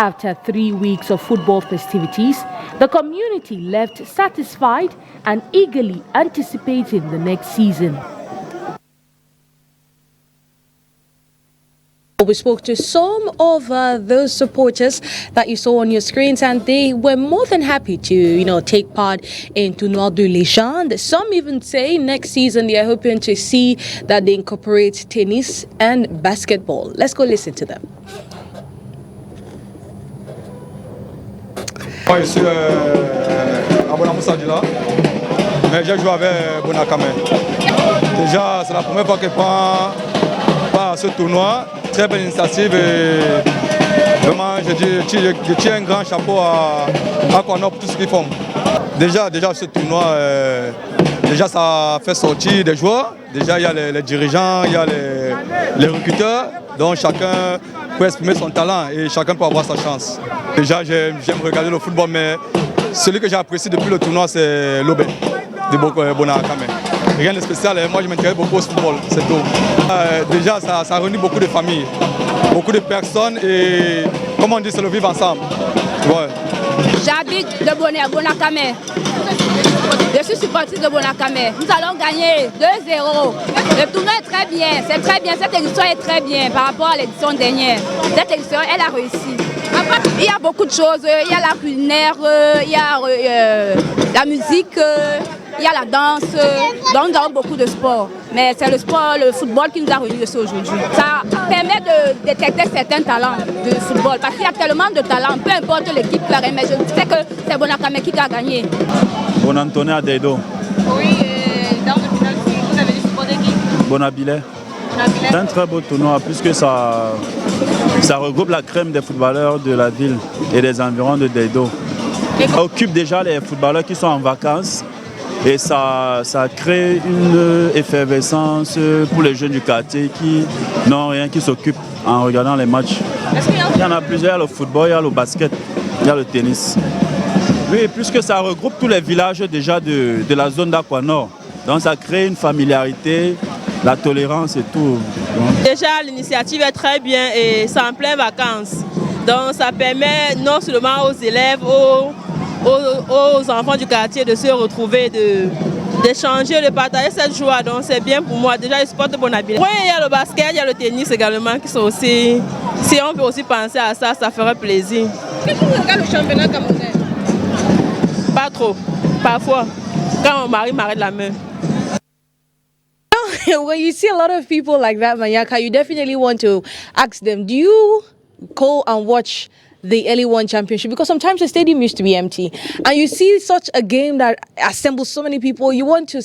After 3 weeks of football festivities, the community left satisfied and eagerly anticipating the next season.
We spoke to some of those supporters that you saw on your screens, and they were more than happy to, take part in Tournoi de Légende. Some even say next season they are hoping to see that they incorporate tennis and basketball. Let's go listen to them.
Moi, je suis Abona Moussa Dila, mais j'ai joué avec Bonakame. Déjà, c'est la première fois que je prends part à ce tournoi. Très belle initiative et vraiment, je tiens un grand chapeau à Aquanor pour tout ce qu'ils font. Déjà, ce tournoi, déjà, ça fait sortir des joueurs. Déjà, il y a les dirigeants, il y a les recruteurs, donc chacun peut exprimer son talent et chacun peut avoir sa chance. Déjà, j'aime regarder le football, mais celui que j'apprécie depuis le tournoi, c'est l'Obé de Bonakame. Rien de spécial, moi je m'intéresse beaucoup au football, c'est tout. Déjà, ça réunit beaucoup de familles, beaucoup de personnes et, comme on dit, c'est le vivre ensemble. Ouais.
J'habite de Bonakame. Je suis supportrice de Bonakame. Nous allons gagner 2-0. Le tournoi est très bien, c'est très bien. Cette édition est très bien par rapport à l'édition dernière. Cette édition, elle a réussi. Il y a beaucoup de choses. Il y a la culinaire, il y a la musique, il y a la danse. Donc nous avons beaucoup de sport. Mais c'est le sport, le football qui nous a réunis aussi aujourd'hui. Ça permet de détecter certains talents de football. Parce qu'il y a tellement de talents, peu importe l'équipe qui a mais je sais que c'est Bonakame qui a gagné.
Bonantone à Deido.
Oui, dans le final, vous avez du support d'équipe.
Bonabile. C'est un très beau tournoi puisque ça regroupe la crème des footballeurs de la ville et des environs de Deido. Ça occupe déjà les footballeurs qui sont en vacances et ça crée une effervescence pour les jeunes du quartier qui n'ont rien, qui s'occupent en regardant les matchs. Il y en a plusieurs, il y a le football, il y a le basket, il y a le tennis. Oui, puisque ça regroupe tous les villages déjà de la zone d'Aquanor. Donc ça crée une familiarité, la tolérance et tout.
Déjà, l'initiative est très bien et c'est en pleine vacances. Donc ça permet non seulement aux élèves, aux enfants du quartier de se retrouver, d'échanger, de partager cette joie. Donc c'est bien pour moi. Déjà, le sport de Bonabile. Oui, il y a le basket, il y a le tennis également qui sont aussi... Si on peut aussi penser à ça, ça ferait plaisir.
Qu'est-ce que vous regardez le championnat camerounais?
Pas trop. Parfois, quand mon mari m'arrête la main.
When you see a lot of people like that, Manyaka, you definitely want to ask them, do you go and watch the LE1 Championship? Because sometimes the stadium used to be empty, and you see such a game that assembles so many people, you want to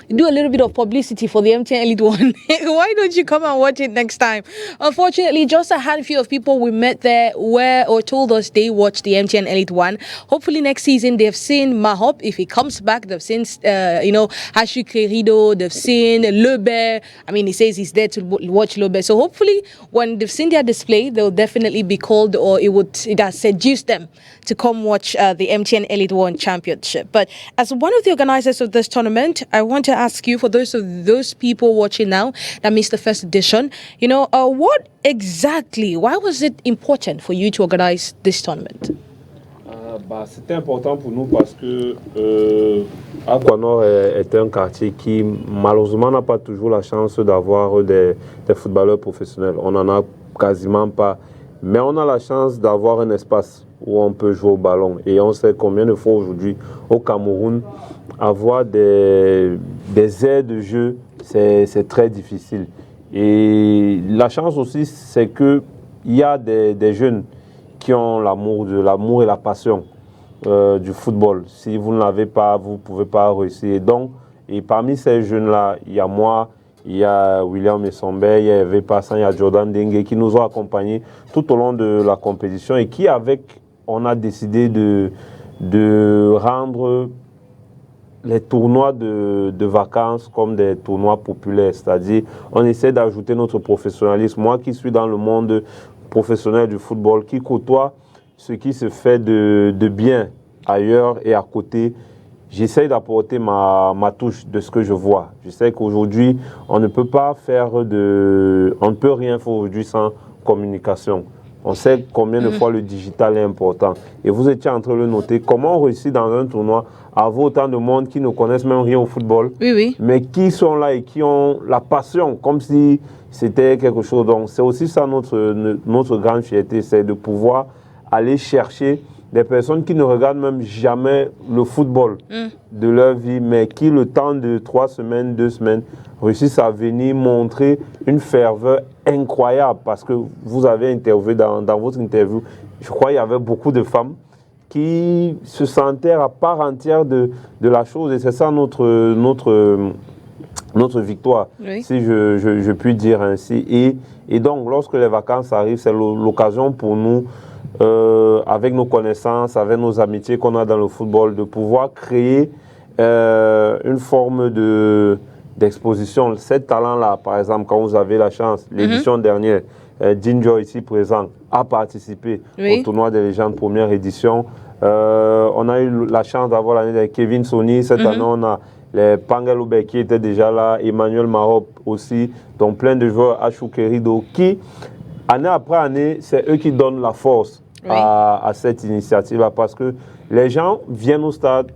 do a little bit of publicity for the MTN Elite One. Why don't you come and watch it next time? Unfortunately, just a handful of people we met there told us they watched the MTN Elite One. Hopefully next season they've seen Mahop. If he comes back, they've seen Hashi Querido, they've seen Lebe. I mean, he says he's there to watch Lebe. So hopefully when they've seen their display, they'll definitely be called, or it has seduced them to come watch the MTN Elite One Championship. But as one of the organizers of this tournament, I want to ask you, for those people watching now that missed the first edition, what exactly, why was it important for you to organize this tournament?
C'était important pour nous parce que Aquanor est un quartier qui malheureusement n'a pas toujours la chance d'avoir des footballeurs professionnels. On n'en a quasiment pas. Mais on a la chance d'avoir un espace où on peut jouer au ballon. Et on sait combien de fois aujourd'hui au Cameroun, avoir des aires de jeu, c'est très difficile. Et la chance aussi, c'est qu'il y a des jeunes qui ont l'amour et la passion du football. Si vous ne l'avez pas, vous ne pouvez pas réussir. Et parmi ces jeunes-là, il y a moi, il y a William Essombe, il y a Hervé Passan, il y a Jordan Dengue qui nous ont accompagnés tout au long de la compétition et qui, on a décidé de rendre les tournois de vacances comme des tournois populaires. C'est-à-dire, on essaie d'ajouter notre professionnalisme. Moi qui suis dans le monde professionnel du football, qui côtoie ce qui se fait de bien ailleurs et à côté, j'essaie d'apporter ma touche de ce que je vois. Je sais qu'aujourd'hui, on ne peut rien faire aujourd'hui sans communication. On sait combien de fois le digital est important. Et vous étiez en train de le noter. Comment on réussit dans un tournoi à avoir autant de monde qui ne connaissent même rien au football, mais qui sont là et qui ont la passion, comme si c'était quelque chose. Donc c'est aussi ça notre grande fierté, c'est de pouvoir aller chercher des personnes qui ne regardent même jamais le football de leur vie, mais qui, le temps de 3 semaines, 2 semaines, réussissent à venir montrer une ferveur incroyable. Parce que vous avez interviewé dans votre interview, je crois qu'il y avait beaucoup de femmes qui se sentaient à part entière de la chose. Et c'est ça notre victoire, si je puis dire ainsi. Et donc, lorsque les vacances arrivent, c'est l'occasion pour nous, avec nos connaissances, avec nos amitiés qu'on a dans le football, de pouvoir créer une forme d'exposition. Cet talent-là, par exemple, quand vous avez la chance, l'édition dernière, Ginger ici présent a participé au tournoi des légendes première édition. On a eu la chance d'avoir l'année de Kevin Sony. Cette année, on a les Pangalube qui étaient déjà là, Emmanuel Marop aussi, donc plein de joueurs, Achou Querido, qui, année après année, c'est eux qui donnent la force à cette initiative-là, parce que les gens viennent au stade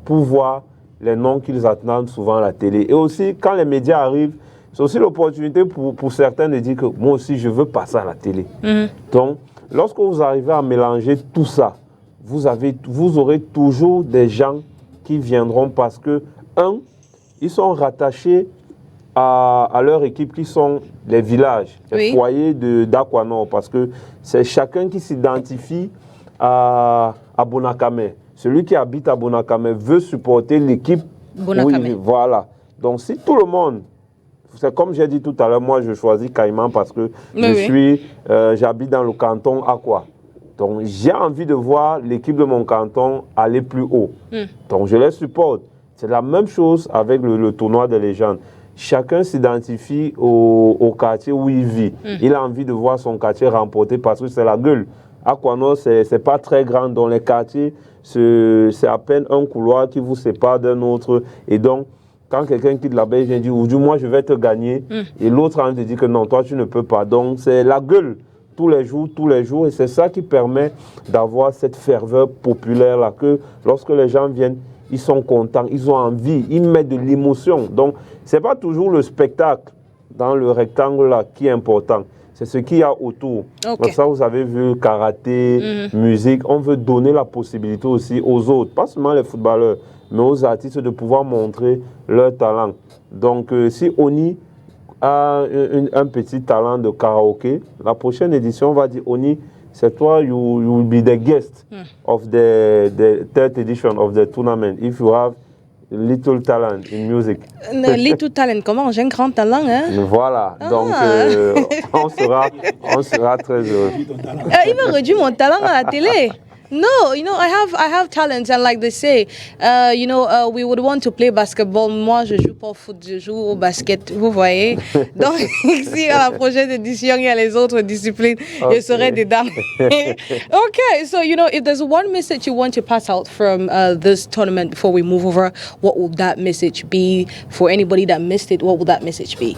pour voir les noms qu'ils attendent souvent à la télé. Et aussi, quand les médias arrivent, c'est aussi l'opportunité pour certains de dire que moi aussi, je veux passer à la télé. Donc, lorsque vous arrivez à mélanger tout ça, vous aurez toujours des gens qui viendront parce que, ils sont rattachés à leur équipe qui sont les villages, les foyers d'Aquanor, parce que c'est chacun qui s'identifie à Bonakame. Celui qui habite à Bonakame veut supporter l'équipe. Voilà. Donc si tout le monde, c'est comme j'ai dit tout à l'heure, moi je choisis Caïman parce que j'habite dans le canton Aqua. Donc j'ai envie de voir l'équipe de mon canton aller plus haut. Donc je les supporte. C'est la même chose avec le tournoi des légendes. Chacun s'identifie au quartier où il vit. Il a envie de voir son quartier remporter parce que c'est la gueule. Aquanor, c'est pas très grand. Dans les quartiers, c'est à peine un couloir qui vous sépare d'un autre. Et donc, quand quelqu'un quitte la baie, il vient dire, ou du moins je vais te gagner. Et l'autre a envie de dire que non, toi tu ne peux pas. Donc c'est la gueule tous les jours, et c'est ça qui permet d'avoir cette ferveur populaire-là, que lorsque les gens viennent, ils sont contents, ils ont envie, ils mettent de l'émotion. Donc, ce n'est pas toujours le spectacle dans le rectangle-là qui est important, c'est ce qu'il y a autour. Okay. Comme ça, vous avez vu karaté, musique, on veut donner la possibilité aussi aux autres, pas seulement les footballeurs, mais aux artistes de pouvoir montrer leur talent. Donc, si Oni a un petit talent de karaoké, la prochaine édition, on va dire, Oni, c'est toi, you will be the guest of the third edition of the tournament. If you have little talent in music.
Little talent, comment? J'ai un grand talent, hein?
Voilà, donc on sera très heureux.
Il m'a réduit mon talent à la télé. No, you know, I have talents, and like they say, we would want to play basketball. Moi, je joue pas au foot, je joue au basket, vous voyez. Donc, si à la prochaine édition, il y a les autres disciplines, je serai dedans. Okay, so, if there's one message you want to pass out from this tournament before we move over, what would that message be? For anybody that missed it, what would that message be?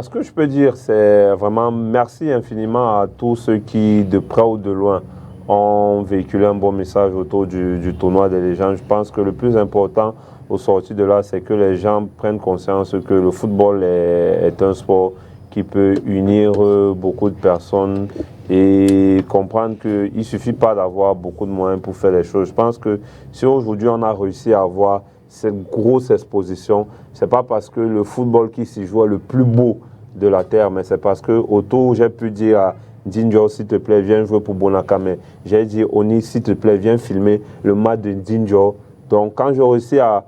Ce que je peux dire, c'est vraiment merci infiniment à tous ceux qui, de près ou de loin, ont véhiculé un bon message autour du tournoi des légendes. Je pense que le plus important au sortir de là, c'est que les gens prennent conscience que le football est un sport qui peut unir beaucoup de personnes et comprendre qu'il ne suffit pas d'avoir beaucoup de moyens pour faire les choses. Je pense que si aujourd'hui on a réussi à avoir cette grosse exposition, ce n'est pas parce que le football qui s'y joue est le plus beau de la terre, mais c'est parce que autour, j'ai pu dire à Dinjo, s'il te plaît, viens jouer pour Bonakame. J'ai dit, Oni, s'il te plaît, viens filmer le match de Dinjo. Donc, quand j'ai réussi à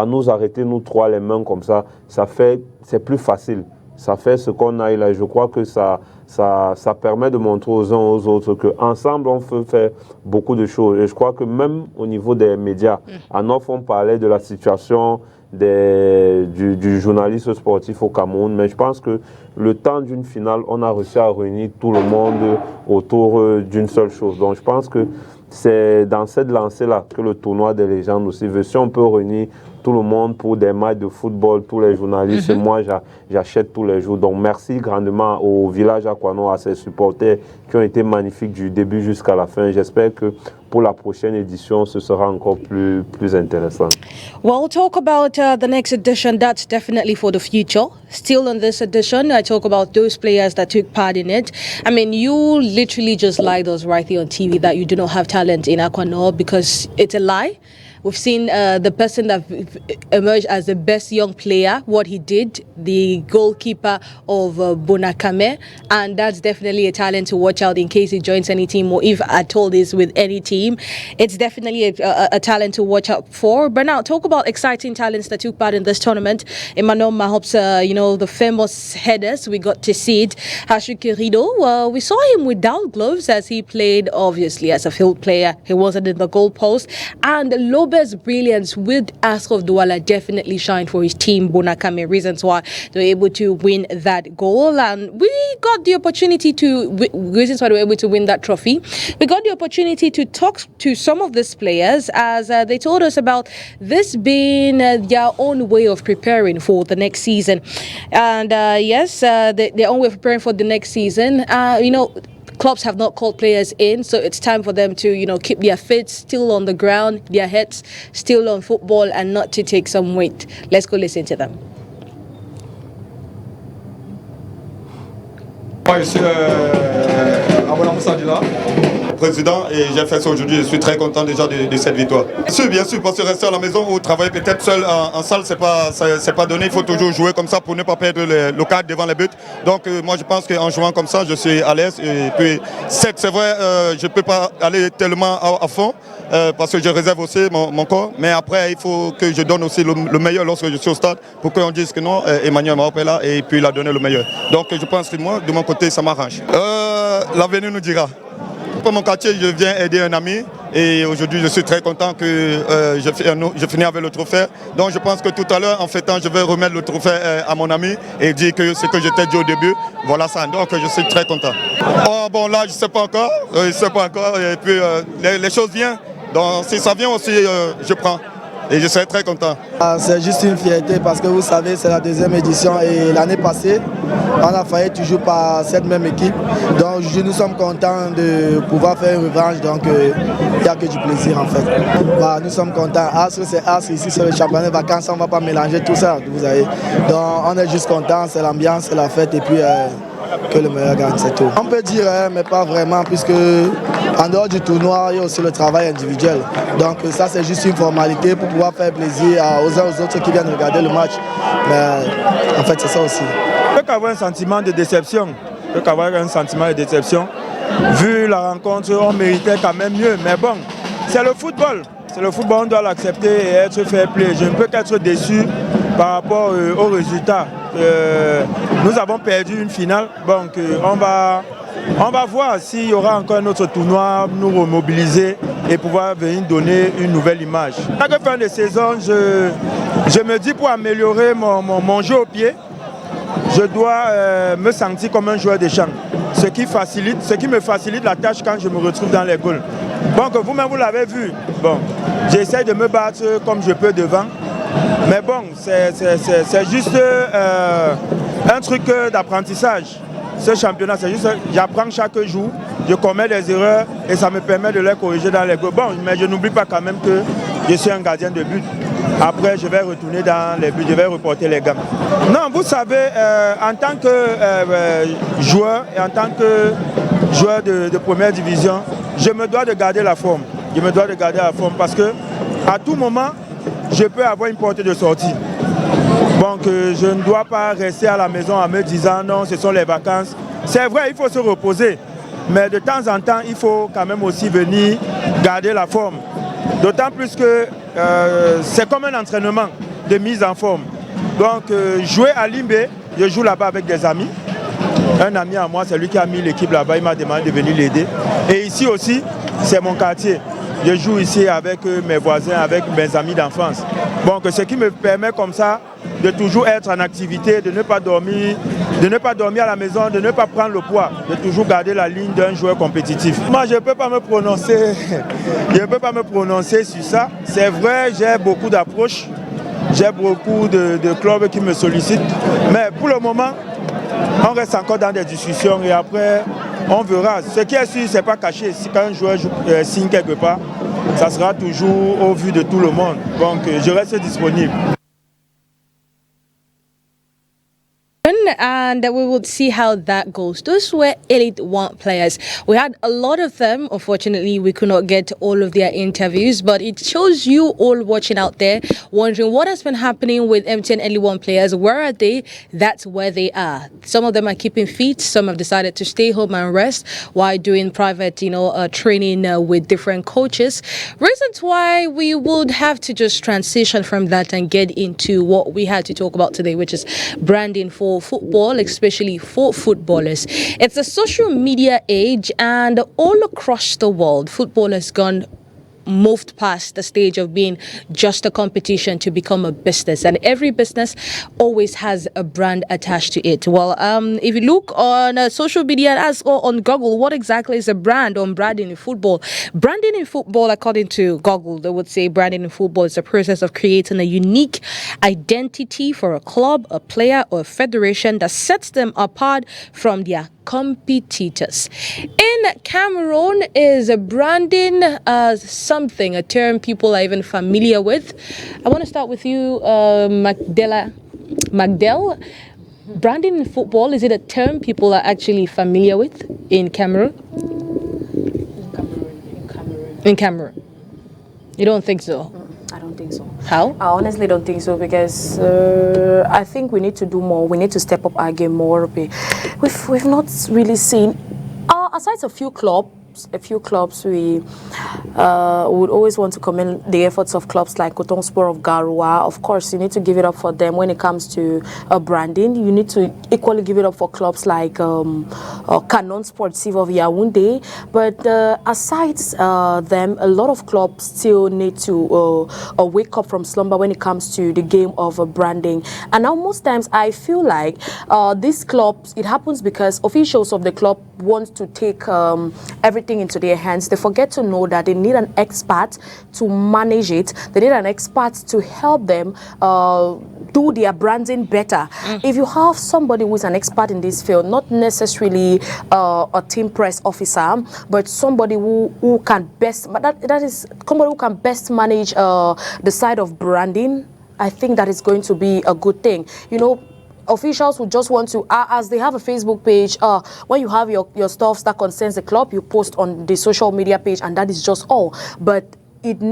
nous arrêter, nous trois, les mains comme ça, c'est plus facile. Ça fait ce qu'on a là. Je crois que ça permet de montrer aux uns aux autres qu'ensemble, on peut faire beaucoup de choses. Et je crois que même au niveau des médias, en off, on parlait de la situation du journaliste sportif au Cameroun, mais je pense que le temps d'une finale, on a réussi à réunir tout le monde autour d'une seule chose. Donc je pense que c'est dans cette lancée-là que le tournoi des légendes aussi veut. Si on peut réunir tout le monde pour des matchs de football, tous les journalistes, et moi j'achète tous les jours. Donc merci grandement au village Aquano, à ses supporters qui ont été magnifiques du début jusqu'à la fin. J'espère que pour la prochaine édition, ce sera encore plus intéressant.
Well, we'll talk about the next edition. That's definitely for the future. Still on this edition, I talk about those players that took part in it. I mean, you literally just lied us right here on TV that you do not have talent in Aquano, because it's a lie. We've seen the person that emerged as the best young player, what he did, the goalkeeper of Bonakame, and that's definitely a talent to watch out in case he joins any team, or if at all is with any team. It's definitely a talent to watch out for. But now, talk about exciting talents that took part in this tournament. Emmanuel Mahop's, the famous headers, we got to see it. Hashuki Rido, we saw him without gloves as he played, obviously, as a field player. He wasn't in the goal post. And Lobe's brilliance with Ashraf Douala definitely shined for his team, Bonakame, reasons why they were able to win that goal. And we got the opportunity reasons why they were able to win that trophy. We got the opportunity to talk to some of these players as they told us about this being their own way of preparing for the next season. And their own way of preparing for the next season. Clubs have not called players in, so it's time for them to, keep their feet still on the ground, their heads still on football, and not to take some weight. Let's go listen to them.
Moi, je suis Abonam Sadila, président, et j'ai fait ça aujourd'hui. Je suis très content déjà de cette victoire. Bien sûr, parce que rester à la maison ou travailler peut-être seul en salle, c'est pas donné. Il faut toujours jouer comme ça pour ne pas perdre le cadre devant les buts. Donc moi, je pense qu'en jouant comme ça, je suis à l'aise. Et puis, c'est vrai, je ne peux pas aller tellement à fond. Parce que je réserve aussi mon corps, mais après il faut que je donne aussi le meilleur lorsque je suis au stade pour qu'on dise que non, Emmanuel Mahop est là et puis il a donné le meilleur. Donc je pense que moi, de mon côté, ça m'arrange. L'avenir nous dira. Pour mon quartier, je viens aider un ami et aujourd'hui je suis très content que je finis avec le trophée. Donc je pense que tout à l'heure, en fêtant, je vais remettre le trophée à mon ami et dire que ce que je t'ai dit au début, voilà ça. Donc je suis très content. Bon là, je ne sais pas encore, et puis les choses viennent. Donc si ça vient aussi, je prends. Et je serai très content.
C'est juste une fierté parce que vous savez, c'est la deuxième édition et l'année passée, on a failli toujours par cette même équipe. Donc aujourd'hui, nous sommes contents de pouvoir faire une revanche. Donc il n'y a que du plaisir en fait. Bah, nous sommes contents. Astre, c'est Astre. Ici, c'est le championnat de vacances. On ne va pas mélanger tout ça. Vous savez. Donc on est juste contents. C'est l'ambiance, c'est la fête. Et puis que le meilleur gagne, c'est tout. On peut dire, mais pas vraiment, puisque en dehors du tournoi, il y a aussi le travail individuel. Donc ça, c'est juste une formalité pour pouvoir faire plaisir aux uns aux autres qui viennent regarder le match. Mais en fait, c'est ça aussi.
Il peut y avoir un sentiment de déception. Il peut y avoir un sentiment de déception. Vu la rencontre, on méritait quand même mieux. Mais bon, c'est le football. C'est le football, on doit l'accepter et être fair play. Je ne peux qu'être déçu par rapport aux résultats. Nous avons perdu une finale, donc on va voir s'il y aura encore un autre tournoi, nous remobiliser et pouvoir venir donner une nouvelle image. À la fin de saison, je me dis pour améliorer mon jeu au pied, je dois me sentir comme un joueur de champ, ce qui me facilite la tâche quand je me retrouve dans les goals. Donc vous-même vous l'avez vu, bon, j'essaie de me battre comme je peux devant. Mais bon, c'est juste un truc d'apprentissage. Ce championnat, c'est juste, j'apprends chaque jour, je commets des erreurs et ça me permet de les corriger dans les goals. Bon, mais je n'oublie pas quand même que je suis un gardien de but. Après, je vais retourner dans les buts, je vais reporter les gammes. Non, vous savez, en tant que joueur et en tant que joueur de première division, je me dois de garder la forme. Je me dois de garder la forme parce que à tout moment, je peux avoir une porte de sortie. Donc je ne dois pas rester à la maison en me disant non, ce sont les vacances. C'est vrai, il faut se reposer. Mais de temps en temps, il faut quand même aussi venir garder la forme. D'autant plus que c'est comme un entraînement de mise en forme. Donc jouer à Limbé, je joue là-bas avec des amis. Un ami à moi, c'est lui qui a mis l'équipe là-bas, il m'a demandé de venir l'aider. Et ici aussi, c'est mon quartier. Je joue ici avec mes voisins, avec mes amis d'enfance. Donc ce qui me permet comme ça de toujours être en activité, de ne pas dormir à la maison, de ne pas prendre le poids, de toujours garder la ligne d'un joueur compétitif. Moi, je ne peux pas me prononcer sur ça. C'est vrai, j'ai beaucoup d'approches, j'ai beaucoup de clubs qui me sollicitent. Mais pour le moment, on reste encore dans des discussions et après, on verra. Ce qui est sûr, ce n'est pas caché. Si quand un joueur signe quelque part, ça sera toujours au vu de tout le monde. Donc, je reste disponible.
And we will see how that goes. Those were Elite One players. We had a lot of them. Unfortunately, we could not get all of their interviews, but it shows you all watching out there, wondering what has been happening with MTN Elite One players. Where are they? That's where they are. Some of them are keeping fit. Some have decided to stay home and rest while doing private, training with different coaches. Reasons why we would have to just transition from that and get into what we had to talk about today, which is branding for football, especially for footballers. It's a social media age, and all across the world, football has moved past the stage of being just a competition to become a business, and every business always has a brand attached to it. Well, if you look on social media and ask on Google what exactly is a brand on branding in football, branding in football, according to Google, they would say branding in football is a process of creating a unique identity for a club, a player, or a federation that sets them apart from their competitors. In Cameroon, is branding something, a term people are even familiar with? I want to start with you, Magdel. Branding in football, is it a term people are actually familiar with in Cameroon? In Cameroon. You don't think so?
I don't think so.
How?
I honestly don't think so because I think we need to do more. We need to step up our game more. We've not really seen, aside a few clubs, we would always want to commend the efforts of clubs like Coton Sport of Garoua. Of course, you need to give it up for them when it comes to branding. You need to equally give it up for clubs like Canon Sportif of Yaoundé. But aside them, a lot of clubs still need to wake up from slumber when it comes to the game of branding. And now most times I feel like these clubs, it happens because officials of the club want to take everything into their hands, they forget to know that they need an expert to manage it. They need an expert to help them do their branding better. If you have somebody who is an expert in this field, not necessarily a team press officer, but somebody who can best, that is somebody who can best manage the side of branding, I think that is going to be a good thing. You know, officials who just want to, as they have a Facebook page, when you have your stuff that concerns the club, you post on the social media page, and that is just all. But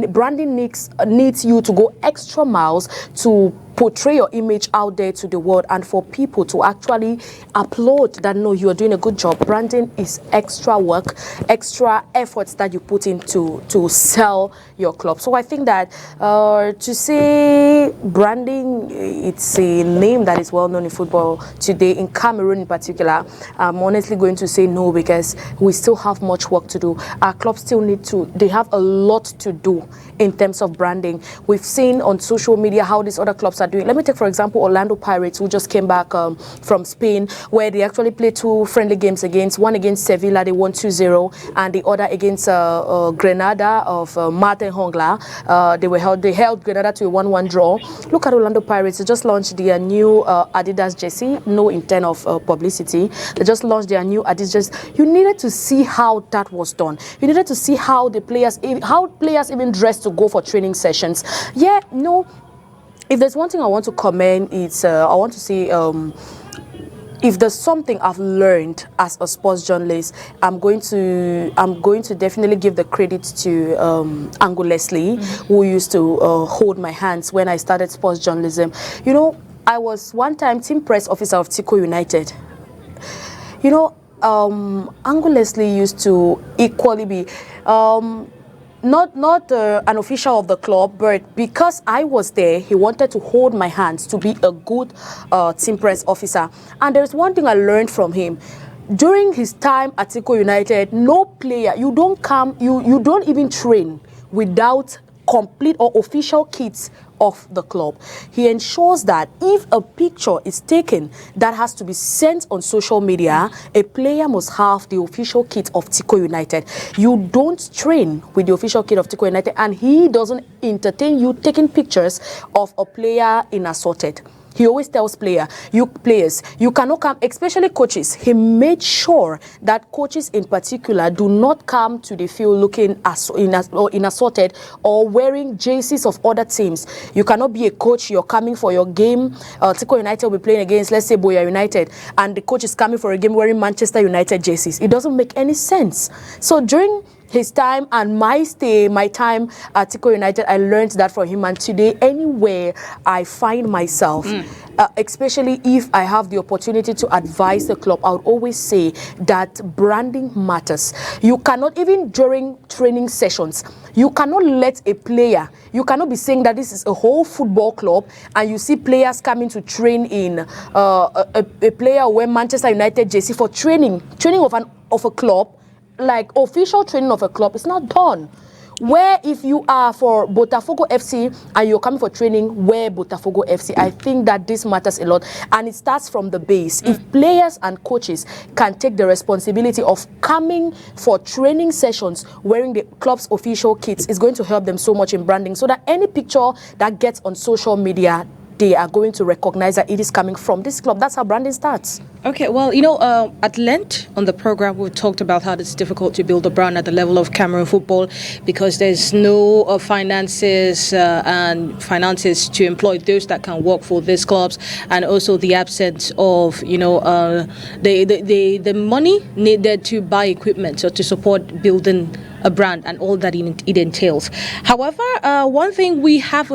branding needs you to go extra miles to portray your image out there to the world, and for people to actually applaud that, no, you are doing a good job. Branding is extra work, extra efforts that you put into to sell your club. So I think that to say branding, it's a name that is well known in football today, in Cameroon in particular. I'm honestly going to say no, because we still have much work to do. Our clubs still need to, they have a lot to do in terms of branding. We've seen on social media how these other clubs are doing. Let me take, for example, Orlando Pirates, who just came back from Spain, where they actually played 2 friendly games one against Sevilla, they won 2-0, and the other against Grenada of Martin Hongla. They held Grenada to a 1-1 draw. Look at Orlando Pirates. They just launched their new Adidas jersey. No intent of publicity. They just launched their new Adidas jersey. You needed to see how that was done. You needed to see how players even dressed to go for training sessions. Yeah, no. If there's one thing I want to commend, it's I want to say if there's something I've learned as a sports journalist, I'm going to definitely give the credit to Ango Leslie, who used to hold my hands when I started sports journalism. You know, I was one time team press officer of Tico United. You know, Ango Leslie used to equally be not an official of the club, but because I was there, he wanted to hold my hands to be a good team press officer. And there's one thing I learned from him. During his time at Tico United, no player, you don't even train without complete or official kits of the club. He ensures that if a picture is taken that has to be sent on social media, a player must have the official kit of Tico United. You don't train with the official kit of Tico United, and he doesn't entertain you taking pictures of a player in assorted. He always tells players, you cannot come, especially coaches. He made sure that coaches in particular do not come to the field looking in assorted or wearing jerseys of other teams. You cannot be a coach, you're coming for your game. Tico United will be playing against, let's say, Boya United, and the coach is coming for a game wearing Manchester United jerseys. It doesn't make any sense. So during his time and my time at Tico United, I learned that from him. And today, anywhere I find myself, especially if I have the opportunity to advise the club, I would always say that branding matters. You cannot, even during training sessions, you cannot let a player, you cannot be saying that this is a whole football club and you see players coming to train in a player wear Manchester United jersey for training of a club. Like official training of a club is not done. Where if you are for Botafogo FC and you're coming for training, wear Botafogo FC. I think that this matters a lot, and it starts from the base. If players and coaches can take the responsibility of coming for training sessions wearing the club's official kits, it's going to help them so much in branding, so that any picture that gets on social media, they are going to recognize that it is coming from this club. That's how branding starts.
Okay, well, you know, at length on the program, we've talked about how it's difficult to build a brand at the level of Cameroon football because there's no finances to employ those that can work for these clubs, and also the absence of, you know, the money needed to buy equipment or to support building a brand and all that it entails. However, one thing we have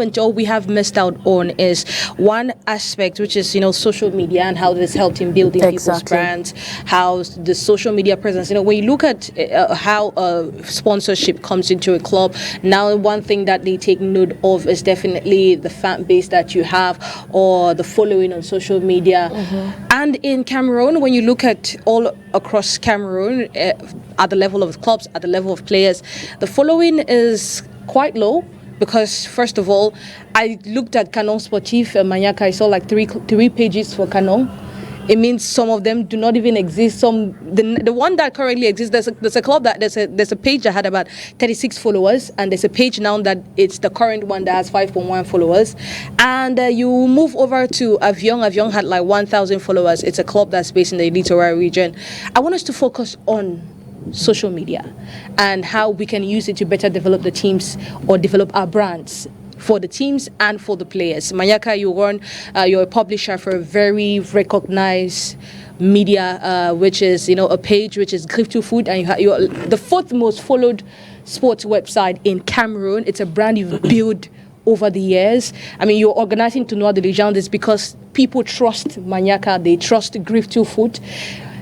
missed out on is one aspect, which is, you know, social media and how this helped in building people's brands, how the social media presence. You know, when you look at how sponsorship comes into a club, now one thing that they take note of is definitely the fan base that you have or the following on social media. And in Cameroon, when you look at all across Cameroon, at the level of clubs, at the level of players, the following is quite low. Because first of all, I looked at Canon Sportif Maniac. I saw like three pages for Canon. it means some of them do not even exist. The one that currently exists, there's a club that there's a page that had about 36 followers, and there's a page now that it's the current one that has 5.1 followers. And you move over to Avion. Avion had like 1,000 followers. It's a club that's based in the Littoral region. I want us to focus on social media and how we can use it to better develop the teams or develop our brands for the teams and for the players. Manyaka, you're a publisher for a very recognized media, which is, a page which is Griff to Food, and you're the 4th most followed sports website in Cameroon. It's a brand you've built over the years. I mean, you're organizing Tournoi de Légendes because people trust Manyaka, they trust Griff to Food.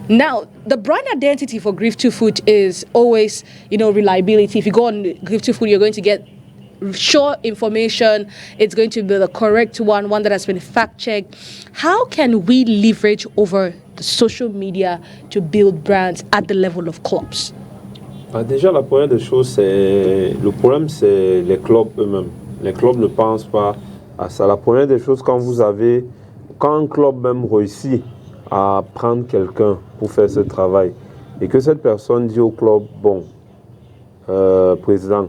Now, the brand identity for Griff to Food is always, reliability. If you go on Griff to Food, you're going to get sure information. It's going to be the correct one that has been fact-checked. How can we leverage over the social media to build brands at the level of clubs?
Déjà, la première des choses, le problème, c'est les clubs eux-mêmes. Les clubs ne pensent pas à ça. La première des choses, quand un club même réussit à prendre quelqu'un pour faire ce travail, et que cette personne dit au club, président,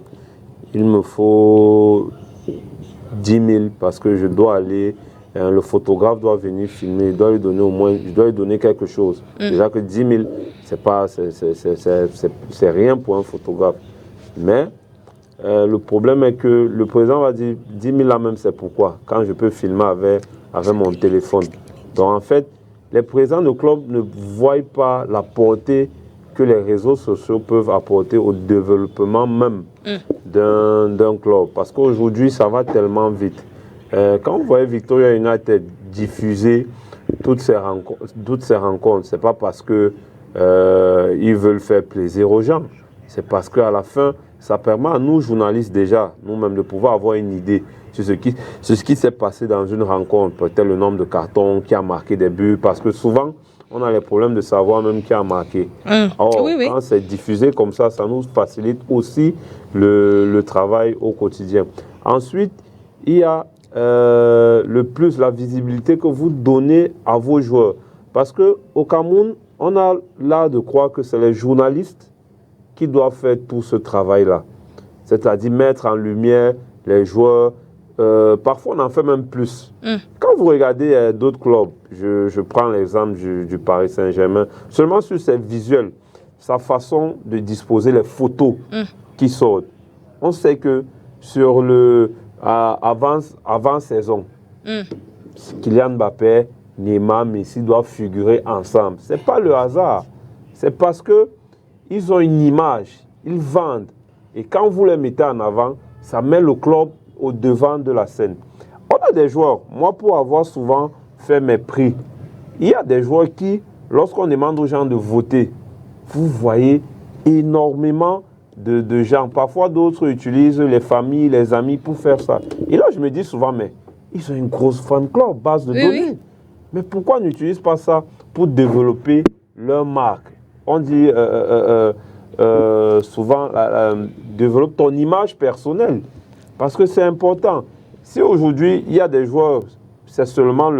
il me faut 10 000 parce que je dois aller, le photographe doit venir filmer, je dois lui donner quelque chose. Déjà que 10 000, c'est rien pour un photographe. Mais le problème est que le président va dire 10 000 là même, c'est pourquoi, quand je peux filmer avec mon téléphone. Donc en fait, les présidents de club ne voient pas la portée que les réseaux sociaux peuvent apporter au développement même d'un club. Parce qu'aujourd'hui, ça va tellement vite. Quand vous voyez Victoria United diffuser toutes ces rencontres, c'est pas parce que ils veulent faire plaisir aux gens. C'est parce qu'à la fin, ça permet à nous, journalistes déjà, nous-mêmes, de pouvoir avoir une idée sur ce qui s'est passé dans une rencontre. Peut-être le nombre de cartons, qui a marqué des buts, parce que souvent, on a les problèmes de savoir même qui a marqué. Or, quand c'est diffusé comme ça, ça nous facilite aussi le travail au quotidien. Ensuite, il y a la visibilité que vous donnez à vos joueurs. Parce qu'au Cameroun, on a l'art de croire que c'est les journalistes qui doivent faire tout ce travail-là. C'est-à-dire mettre en lumière les joueurs. Parfois, on en fait même plus. Quand vous regardez d'autres clubs, je prends l'exemple du Paris Saint-Germain, seulement sur ses visuels, sa façon de disposer les photos qui sortent. On sait que sur avant saison, Kylian Mbappé, Neymar, Messi doivent figurer ensemble. Ce n'est pas le hasard. C'est parce qu'ils ont une image, ils vendent. Et quand vous les mettez en avant, ça met le club au devant de la scène. On a des joueurs, moi pour avoir souvent fait mes prix, il y a des joueurs qui, lorsqu'on demande aux gens de voter, vous voyez énormément de gens. Parfois d'autres utilisent les familles, les amis pour faire ça. Et là je me dis souvent, mais ils ont une grosse fan club, base de données. Oui. Mais pourquoi on n'utilise pas ça pour développer leur marque? On dit souvent, développe ton image personnelle. Parce que c'est important. Si aujourd'hui, il y a des joueurs, c'est seulement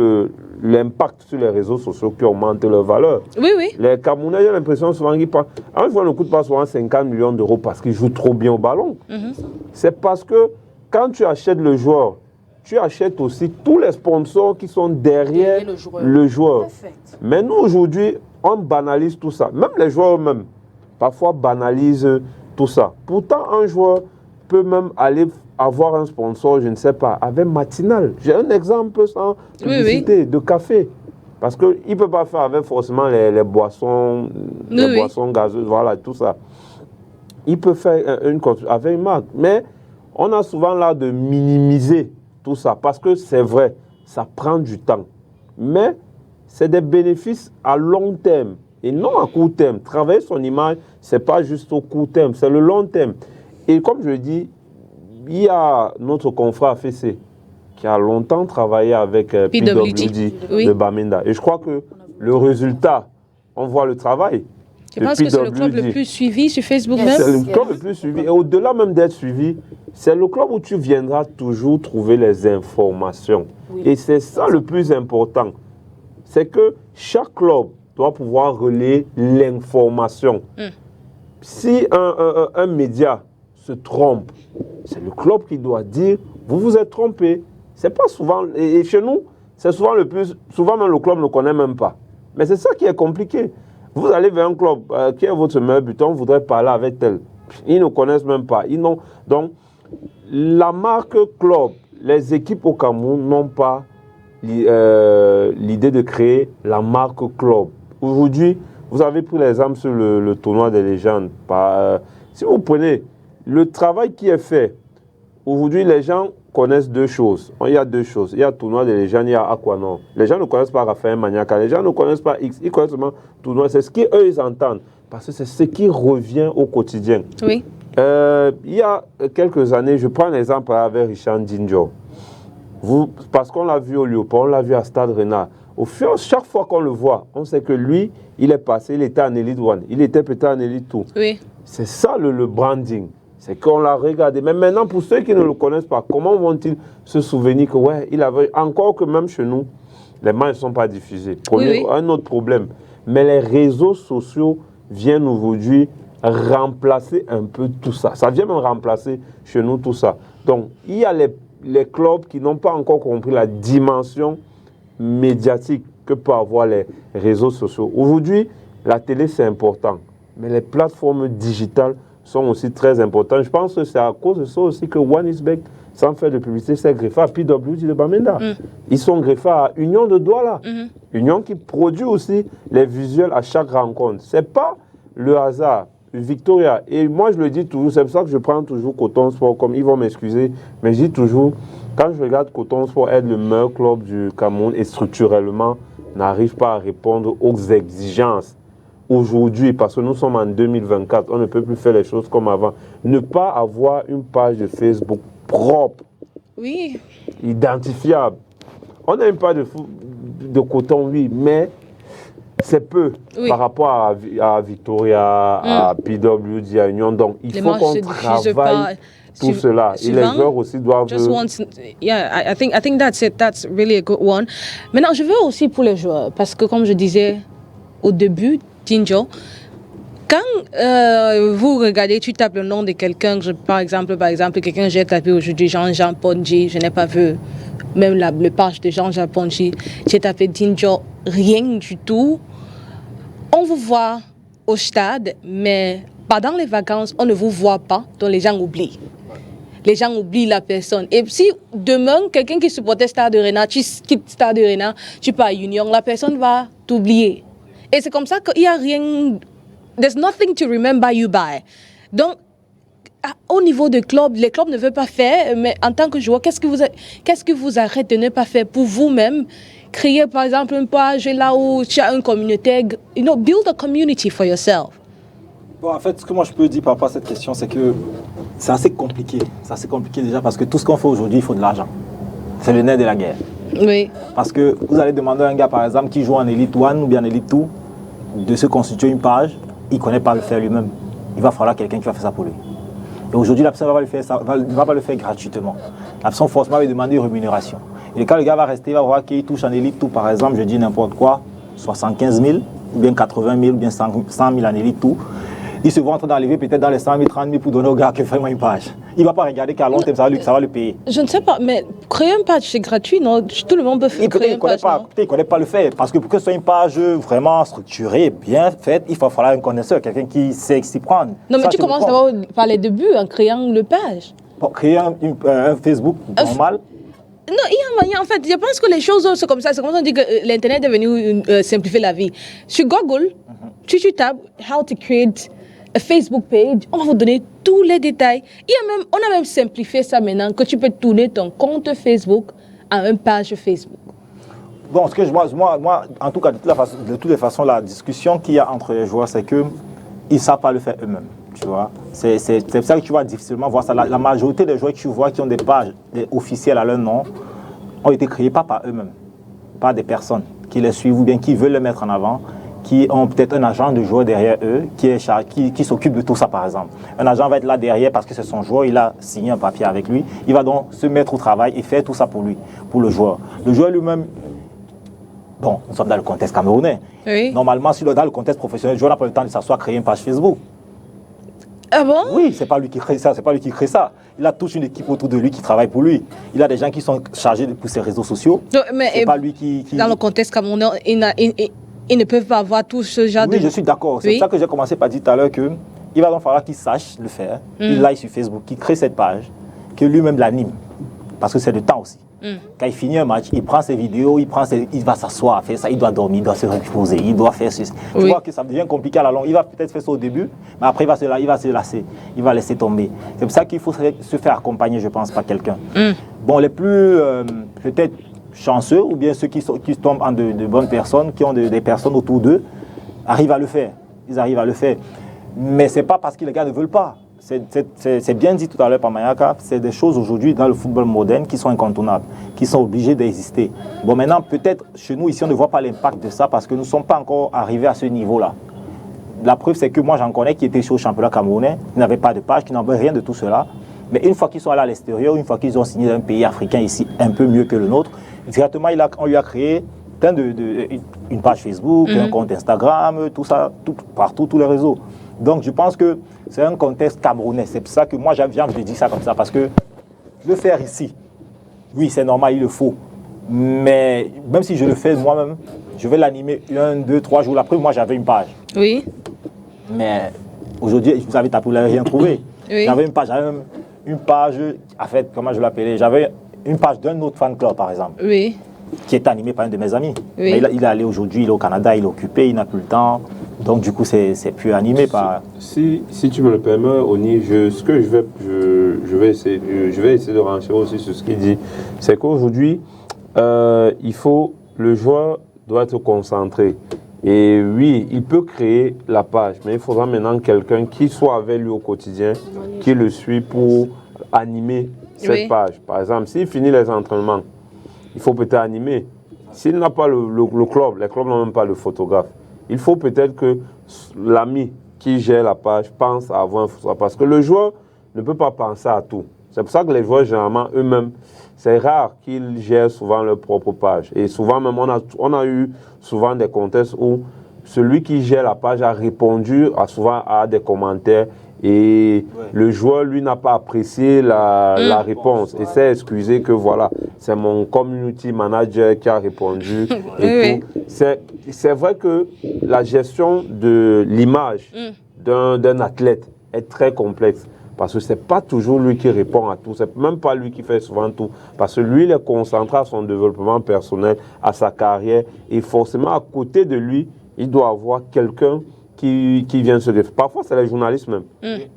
l'impact sur les réseaux sociaux qui augmente leur valeur.
Oui, oui.
Les Camerounais, j'ai l'impression souvent qu'ils parlent. Un joueur ne coûte pas souvent 50 millions d'euros parce qu'il joue trop bien au ballon. C'est parce que quand tu achètes le joueur, tu achètes aussi tous les sponsors qui sont derrière le joueur. Mais nous, aujourd'hui, on banalise tout ça. Même les joueurs eux-mêmes, parfois, banalisent tout ça. Pourtant, un joueur peut même aller avoir un sponsor, je ne sais pas, avec Matinal. J'ai un exemple sans publicité de café. Parce qu'il ne peut pas faire avec forcément les boissons, boissons gazeuses, voilà, tout ça. Il peut faire avec une marque. Mais on a souvent là de minimiser tout ça. Parce que c'est vrai, ça prend du temps. Mais c'est des bénéfices à long terme et non à court terme. Travailler son image, ce n'est pas juste au court terme, c'est le long terme. Et comme je le dis, il y a notre confrère FEC qui a longtemps travaillé avec PWD de Bamenda. Et je crois que le résultat, on voit le travail.
Je pense que c'est le club le plus suivi sur Facebook même.
C'est le club le plus suivi. Et au-delà même d'être suivi, c'est le club où tu viendras toujours trouver les informations. Et c'est ça le plus important. C'est que chaque club doit pouvoir relayer l'information. Si un média se trompe, c'est le club qui doit dire vous vous êtes trompé. C'est pas souvent, et chez nous, c'est souvent souvent même le club ne connaît même pas. Mais c'est ça qui est compliqué. Vous allez vers un club qui est votre meilleur buteur, on voudrait parler avec tel. Ils ne connaissent même pas. Donc, la marque club, les équipes au Cameroun n'ont pas l'idée de créer la marque club. Aujourd'hui, vous avez pris l'exemple sur le tournoi des légendes. Si vous prenez le travail qui est fait, aujourd'hui, les gens connaissent deux choses. Il y a deux choses. Il y a tournoi des légendes, il y a Aquanor. Les gens ne connaissent pas Raphaël Maniaca, les gens ne connaissent pas X, ils connaissent seulement tournoi. C'est ce qu'eux, ils entendent. Parce que c'est ce qui revient au quotidien.
Oui.
Il y a quelques années, je prends un exemple avec Richard Dinjo. Parce qu'on l'a vu au Léopold, on l'a vu à Stade Rennais. Chaque fois qu'on le voit, on sait que lui, il est passé, il était en Elite 1, il était peut-être en Elite 2.
Oui.
C'est ça le branding. C'est qu'on l'a regardé. Mais maintenant, pour ceux qui ne le connaissent pas, comment vont-ils se souvenir que, ouais, il avait. Encore que même chez nous, les matchs ne sont pas diffusés. Prenez un autre problème. Mais les réseaux sociaux viennent aujourd'hui remplacer un peu tout ça. Ça vient même remplacer chez nous tout ça. Donc, il y a les clubs qui n'ont pas encore compris la dimension médiatique que peuvent avoir les réseaux sociaux. Aujourd'hui, la télé, c'est important. Mais les plateformes digitales sont aussi très importantes. Je pense que c'est à cause de ça aussi que One is Back, sans faire de publicité, s'est greffé à PWD de Bamenda. Ils sont greffés à Union de Douala. Union qui produit aussi les visuels à chaque rencontre. Ce n'est pas le hasard. Victoria, et moi je le dis toujours, c'est pour ça que je prends toujours Coton Sport, comme ils vont m'excuser, mais je dis toujours, quand je regarde Coton Sport être le meilleur club du Cameroun et structurellement n'arrive pas à répondre aux exigences aujourd'hui, parce que nous sommes en 2024, on ne peut plus faire les choses comme avant. Ne pas avoir une page de Facebook propre, identifiable. On a une page de coton, oui, mais c'est peu par rapport à Victoria, à PWD, à Union. Donc, il faut qu'on travaille tout cela. Et les joueurs aussi doivent...
Yeah, I think that's it. That's really a good one. Maintenant, je veux aussi pour les joueurs, parce que comme je disais au début, Dinjo, quand vous regardez, tu tapes le nom de quelqu'un, par exemple, quelqu'un j'ai tapé aujourd'hui, Jean Ponji, je n'ai pas vu même le page de Jean Ponji, j'ai tapé Dinjo, rien du tout. On vous voit au stade, mais pendant les vacances, on ne vous voit pas, donc les gens oublient. Les gens oublient la personne. Et si demain, quelqu'un qui supportait Stade Rennais, tu quittes Stade Rennais, tu pars à Union, la personne va t'oublier. Et c'est comme ça qu'il n'y a rien... There's nothing to remember you by. Donc, au niveau des clubs, les clubs ne veulent pas faire, mais en tant que joueur, qu'est-ce que vous arrêtez de ne pas faire pour vous-même? Créer, par exemple, une page là où tu as une communauté. Build a community for yourself.
Bon, en fait, ce que moi je peux dire par rapport à cette question, c'est que c'est assez compliqué. C'est assez compliqué déjà parce que tout ce qu'on fait aujourd'hui, il faut de l'argent. C'est le nerf de la guerre.
Oui.
Parce que vous allez demander à un gars, par exemple, qui joue en Elite 1 ou bien en Elite 2, de se constituer une page, il ne connaît pas le faire lui-même. Il va falloir quelqu'un qui va faire ça pour lui. Et aujourd'hui, la personne ne va pas le faire gratuitement. La personne forcément va lui demander une rémunération. Et quand le gars va rester, il va voir qu'il touche en Elite 2, par exemple, je dis n'importe quoi, 75 000, ou bien 80 000, ou bien 100 000 en Elite 2. Il se voit en train d'enlever peut-être dans les 100 000, 30 000 pour donner au gars qui fait vraiment une page. Il ne va pas regarder qu'à long terme, ça va le payer.
Je ne sais pas, mais créer une page, c'est gratuit, non? Tout le monde peut créer une page, non?
Il ne connaît pas le faire. Parce que pour que ce soit une page vraiment structurée, bien faite, il va falloir un connaisseur, quelqu'un qui sait s'y prendre.
Non, mais tu commences d'abord par les débuts en créant le page.
Pour créer un Facebook normal.
Non, en fait, je pense que les choses sont comme ça. C'est comme ça qu'on dit que l'Internet est venu simplifier la vie. Sur Google, tu tapes « How to create a Facebook page », on va vous donner tous les détails. On a même simplifié ça maintenant, que tu peux tourner ton compte Facebook à une page Facebook.
Bon, moi, en tout cas, de toutes les façons, la discussion qu'il y a entre les joueurs, c'est qu'ils ne savent pas le faire eux-mêmes. Tu vois, c'est ça que tu vas difficilement voir ça. La majorité des joueurs que tu vois qui ont des pages officielles à leur nom ont été créés pas par eux-mêmes, par des personnes qui les suivent ou bien qui veulent les mettre en avant, qui ont peut-être un agent de joueur derrière eux qui s'occupe de tout ça, par exemple. Un agent va être là derrière parce que c'est son joueur, il a signé un papier avec lui, il va donc se mettre au travail et faire tout ça pour lui, pour le joueur. Le joueur lui-même, Bon, nous sommes dans le contexte camerounais.
Oui.
Normalement, si dans le contexte professionnel, le joueur n'a pas le temps de s'asseoir, créer une page Facebook.
Ah bon?
Oui, c'est pas lui qui crée ça, c'est pas lui qui crée ça. Il a toute une équipe autour de lui qui travaille pour lui. Il a des gens qui sont chargés pour ses réseaux sociaux.
Mais
pas lui qui...
Dans le contexte camerounais, ils ne peuvent pas avoir tout ce genre de...
Oui, je suis d'accord. C'est pour ça que j'ai commencé par dire tout à l'heure que il va donc falloir qu'il sache le faire, qu'il aille sur Facebook, qu'il crée cette page, que lui-même l'anime. Parce que c'est le temps aussi. Quand il finit un match, il prend ses vidéos, il va s'asseoir, faire ça, il doit dormir, il doit se reposer, il doit faire ceci. Tu vois que ça devient compliqué à la longue. Il va peut-être faire ça au début, mais après il va se lasser, il va laisser tomber. C'est pour ça qu'il faut se faire accompagner, je pense, par quelqu'un. Bon, les plus peut-être chanceux, ou bien ceux qui tombent en de bonnes personnes, qui ont des personnes autour d'eux, arrivent à le faire. Ils arrivent à le faire. Mais ce n'est pas parce que les gars ne veulent pas. C'est bien dit tout à l'heure par Mayaka, c'est des choses aujourd'hui dans le football moderne qui sont incontournables, qui sont obligées d'exister. Bon, maintenant, peut-être chez nous, ici, on ne voit pas l'impact de ça parce que nous ne sommes pas encore arrivés à ce niveau-là. La preuve, c'est que moi, j'en connais qui étaient chez au championnat camerounais, qui n'avaient pas de page, qui n'avaient rien de tout cela. Mais une fois qu'ils sont allés à l'extérieur, une fois qu'ils ont signé dans un pays africain ici, un peu mieux que le nôtre, directement, on lui a créé une page Facebook, un compte Instagram, tout ça, partout, tous les réseaux. Donc, je pense que c'est un contexte camerounais. C'est pour ça que moi, j'ai envie de dire ça comme ça. Parce que le faire ici, oui, c'est normal, il le faut. Mais même si je le fais moi-même, je vais l'animer 1, 2, 3 jours après. Moi, j'avais une page. Oui. Mais aujourd'hui, vous avez tapé, vous n'avez rien trouvé. Oui. J'avais même une page, en fait, comment je l'appelais? J'avais une page d'un autre fan club, par exemple. Oui. Qui est animé par un de mes amis. Oui. Mais il est allé aujourd'hui, il est au Canada, il est occupé, il n'a plus le temps. Donc du coup, c'est plus animé par...
Si tu me le permets, Oni, je vais essayer de renchérir aussi sur ce qu'il dit. C'est qu'aujourd'hui, le joueur doit être concentré. Et oui, il peut créer la page, mais il faudra maintenant quelqu'un qui soit avec lui au quotidien, qui le suit pour animer cette page. Par exemple, s'il finit les entraînements, il faut peut-être animer. S'il n'a pas le club, les clubs n'ont même pas le photographe. Il faut peut-être que l'ami qui gère la page pense à avoir un photographe. Parce que le joueur ne peut pas penser à tout. C'est pour ça que les joueurs, généralement, eux-mêmes, c'est rare qu'ils gèrent souvent leur propre page. Et souvent, même, on a eu souvent des contextes où celui qui gère la page a répondu souvent à des commentaires et le joueur, lui, n'a pas apprécié la réponse et s'est excusé que voilà, c'est mon community manager qui a répondu et tout. C'est vrai que la gestion de l'image d'un athlète est très complexe parce que ce n'est pas toujours lui qui répond à tout, c'est même pas lui qui fait souvent tout parce que lui, il est concentré à son développement personnel, à sa carrière et forcément à côté de lui, il doit avoir quelqu'un qui vient se défendre. Parfois, c'est les journalistes même.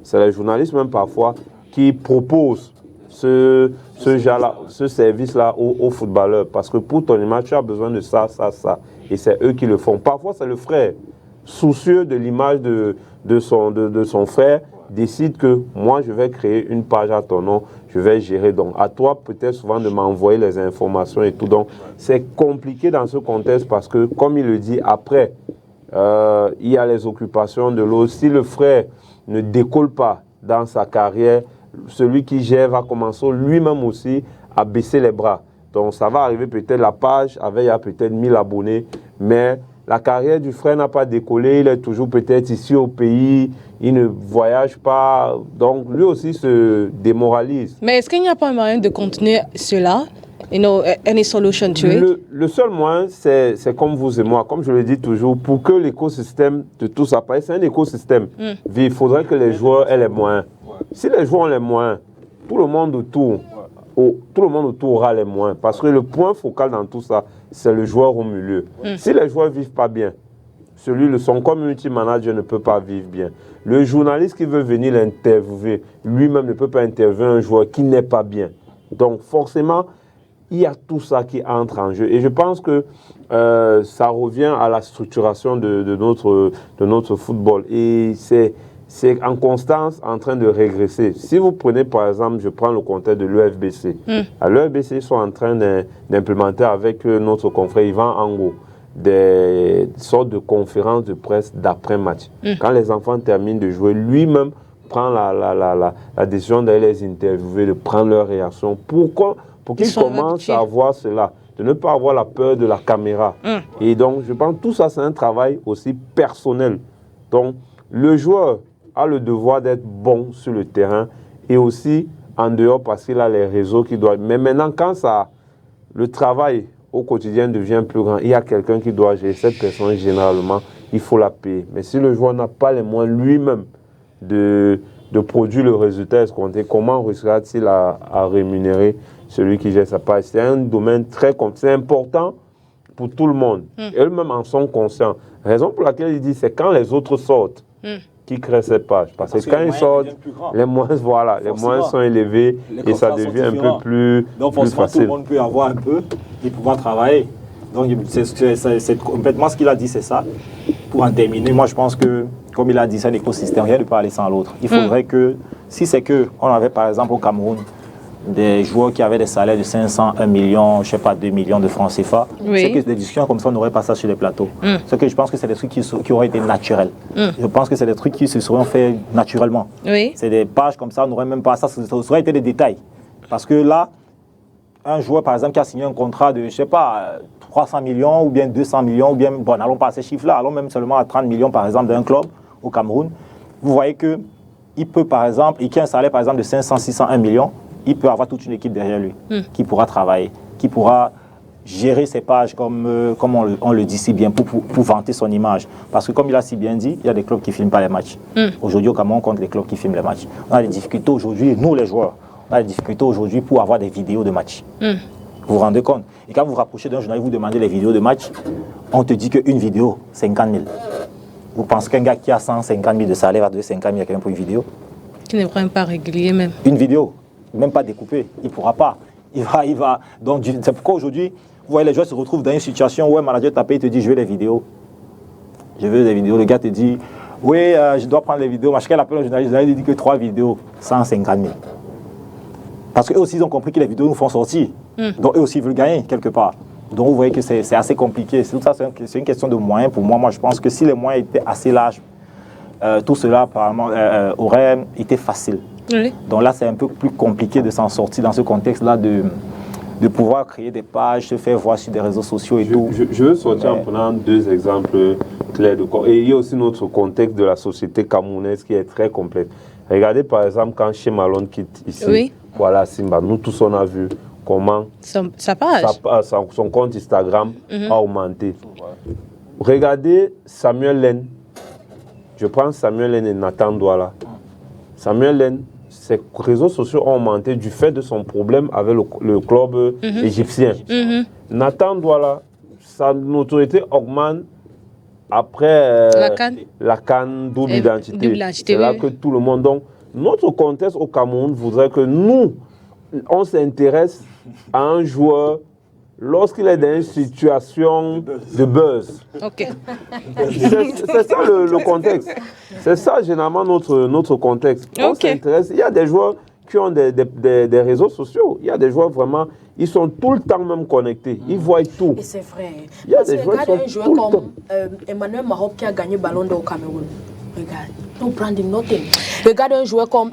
C'est les journalistes même parfois qui proposent ce service-là aux footballeurs. Parce que pour ton image, tu as besoin de ça. Et c'est eux qui le font. Parfois, c'est le frère, soucieux de l'image de son frère, décide que moi, je vais créer une page à ton nom, je vais gérer. Donc, à toi, peut-être souvent de m'envoyer les informations et tout. Donc, c'est compliqué dans ce contexte parce que, comme il le dit, après, il y a les occupations de l'autre. Si le frère ne décolle pas dans sa carrière, celui qui gère va commencer lui-même aussi à baisser les bras. Donc ça va arriver peut-être la page avec il y a peut-être 1000 abonnés, mais la carrière du frère n'a pas décollé, il est toujours peut-être ici au pays, il ne voyage pas, donc lui aussi se démoralise.
Mais est-ce qu'il n'y a pas un moyen de continuer cela? Any solution to it?
Le seul moyen, c'est comme vous et moi, comme je le dis toujours, pour que l'écosystème de tout ça, c'est un écosystème. Il faudrait que les joueurs aient les moyens. Si les joueurs ont les moyens, tout le monde autour aura les moyens. Parce que le point focal dans tout ça, c'est le joueur au milieu. Si les joueurs ne vivent pas bien, son community manager ne peut pas vivre bien. Le journaliste qui veut venir l'interviewer, lui-même ne peut pas interviewer un joueur qui n'est pas bien. Donc forcément, il y a tout ça qui entre en jeu. Et je pense que ça revient à la structuration de notre football. Et c'est en constance en train de régresser. Si vous prenez par exemple, je prends le contexte de l'UFBC. À l'UFBC, ils sont en train d'implémenter avec notre confrère Yvan Ango des sortes de conférences de presse d'après-match. Quand les enfants terminent de jouer, lui-même prend la décision d'aller les interviewer, de prendre leur réaction. Pourquoi? Pour qu'ils commencent à voir cela. de ne pas avoir la peur de la caméra. Et donc, je pense que tout ça, c'est un travail aussi personnel. Donc, le joueur a le devoir d'être bon sur le terrain et aussi en dehors parce qu'il a les réseaux qui doivent... Mais maintenant, quand le travail au quotidien devient plus grand, il y a quelqu'un qui doit gérer. Cette personne, généralement, il faut la payer. Mais si le joueur n'a pas les moyens lui-même de produire le résultat escompté, comment réussira-t-il à rémunérer celui qui gère sa page? C'est un domaine très complexe. C'est important pour tout le monde. Eux-mêmes en sont conscients. Raison pour laquelle il dit c'est quand les autres sortent qui créent cette page. Parce que quand ils sortent, les moyens sont élevés et ça devient un peu plus facile.
Donc forcément, tout le monde peut avoir un peu et pouvoir travailler. Donc c'est complètement ce qu'il a dit, c'est ça. Pour en terminer, moi je pense que, comme il a dit, c'est un écosystème, rien ne peut aller sans l'autre. Il faudrait que, si c'est qu'on avait par exemple au Cameroun des joueurs qui avaient des salaires de 500, 1 million, je sais pas, 2 millions de francs CFA, c'est que des discussions comme ça, on n'aurait pas ça sur les plateaux. C'est que je pense que c'est des trucs qui auraient été naturels. Je pense que c'est des trucs qui se seront faits naturellement. C'est des pages comme ça, on n'aurait même pas ça, ça aurait été des détails. Parce que là, un joueur par exemple qui a signé un contrat de, je sais pas, 300 millions ou bien 200 millions, ou bien, bon, n'allons pas à ces chiffres-là, allons même seulement à 30 millions par exemple d'un club au Cameroun, vous voyez qu'il peut par exemple, et qui a un salaire par exemple de 500, 600, 1 million, il peut avoir toute une équipe derrière lui qui pourra travailler, qui pourra gérer ses pages comme on le dit si bien pour vanter son image. Parce que comme il a si bien dit, il y a des clubs qui ne filment pas les matchs. Aujourd'hui au Cameroun, on compte les clubs qui filment les matchs. On a des difficultés aujourd'hui, nous les joueurs, on a des difficultés aujourd'hui pour avoir des vidéos de matchs. Vous vous rendez compte? Et quand vous vous rapprochez d'un journaliste, vous demandez les vidéos de match, on te dit qu'une vidéo, 50 000. Vous pensez qu'un gars qui a 150 000 de salaire va donner 50 000 à quelqu'un pour une vidéo?
Qui n'est vraiment pas régulier même.
Une vidéo, même pas découpée, il ne pourra pas. Il va. Donc c'est pourquoi aujourd'hui, vous voyez les joueurs se retrouvent dans une situation où un manager t'appelle et te dit je veux les vidéos. Je veux des vidéos. Le gars te dit oui, je dois prendre les vidéos. Mais quand il appelle un journaliste, il dit que 3 vidéos, 150 000. Parce qu'eux aussi, ils ont compris que les vidéos nous font sortir. Donc, eux aussi, ils veulent gagner quelque part. Donc, vous voyez que c'est assez compliqué. Tout ça, c'est une question de moyens pour moi. Moi, je pense que si les moyens étaient assez larges, tout cela, apparemment, aurait été facile. Donc là, c'est un peu plus compliqué de s'en sortir dans ce contexte-là, de pouvoir créer des pages, se faire voir sur des réseaux sociaux et tout.
Je veux sortir en prenant 2 exemples clairs. Et il y a aussi notre contexte de la société camerounaise qui est très complexe. Regardez par exemple quand Chez Malone quitte ici, voilà Simba, nous tous on a vu comment
sa page,
son compte Instagram a augmenté. Regardez Samuel Len, je prends Samuel Len et Nathan Douala. Samuel Len, ses réseaux sociaux ont augmenté du fait de son problème avec le club égyptien. Nathan Douala, sa notoriété augmente après la CAN double identité. C'est là que tout le monde... Donc, notre contexte au Cameroun voudrait que nous, on s'intéresse à un joueur lorsqu'il est dans une situation de buzz. C'est ça le contexte. C'est ça généralement notre contexte. On s'intéresse. Il y a des joueurs qui ont des réseaux sociaux. Il y a des joueurs vraiment, ils sont tout le temps même connectés. Ils voient tout.
Et c'est vrai.
Il y a des joueurs qui sont tout le temps.
Emmanuel Mahop qui a gagné le Ballon d'Or au Cameroun. Regarde. No branding, nothing. Regarde un joueur comme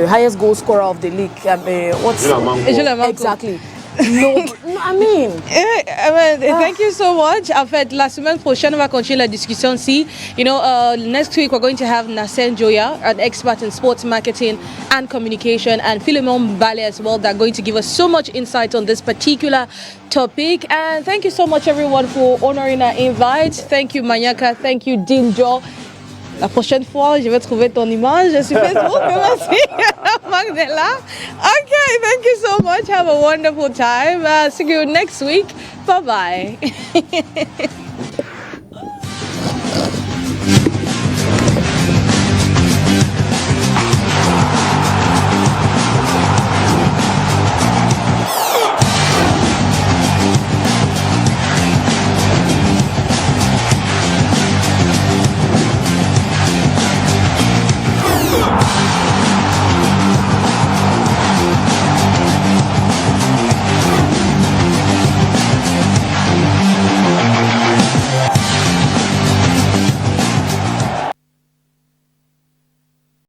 highest goal scorer of the league. Exactly. No, I mean,
thank you so much. En fait, la semaine prochaine, on va continuer la discussion. Si, next week we're going to have Nasen Joya, an expert in sports marketing and communication, and Philemon Bale as well. They're going to give us so much insight on this particular topic. And thank you so much, everyone, for honoring our invite. Thank you, Manyaka. Thank you, Dinjo. La prochaine fois, je vais trouver ton image sur Facebook. Merci, Magdela. Okay, thank you so much. Have a wonderful time. See you next week. Bye-bye.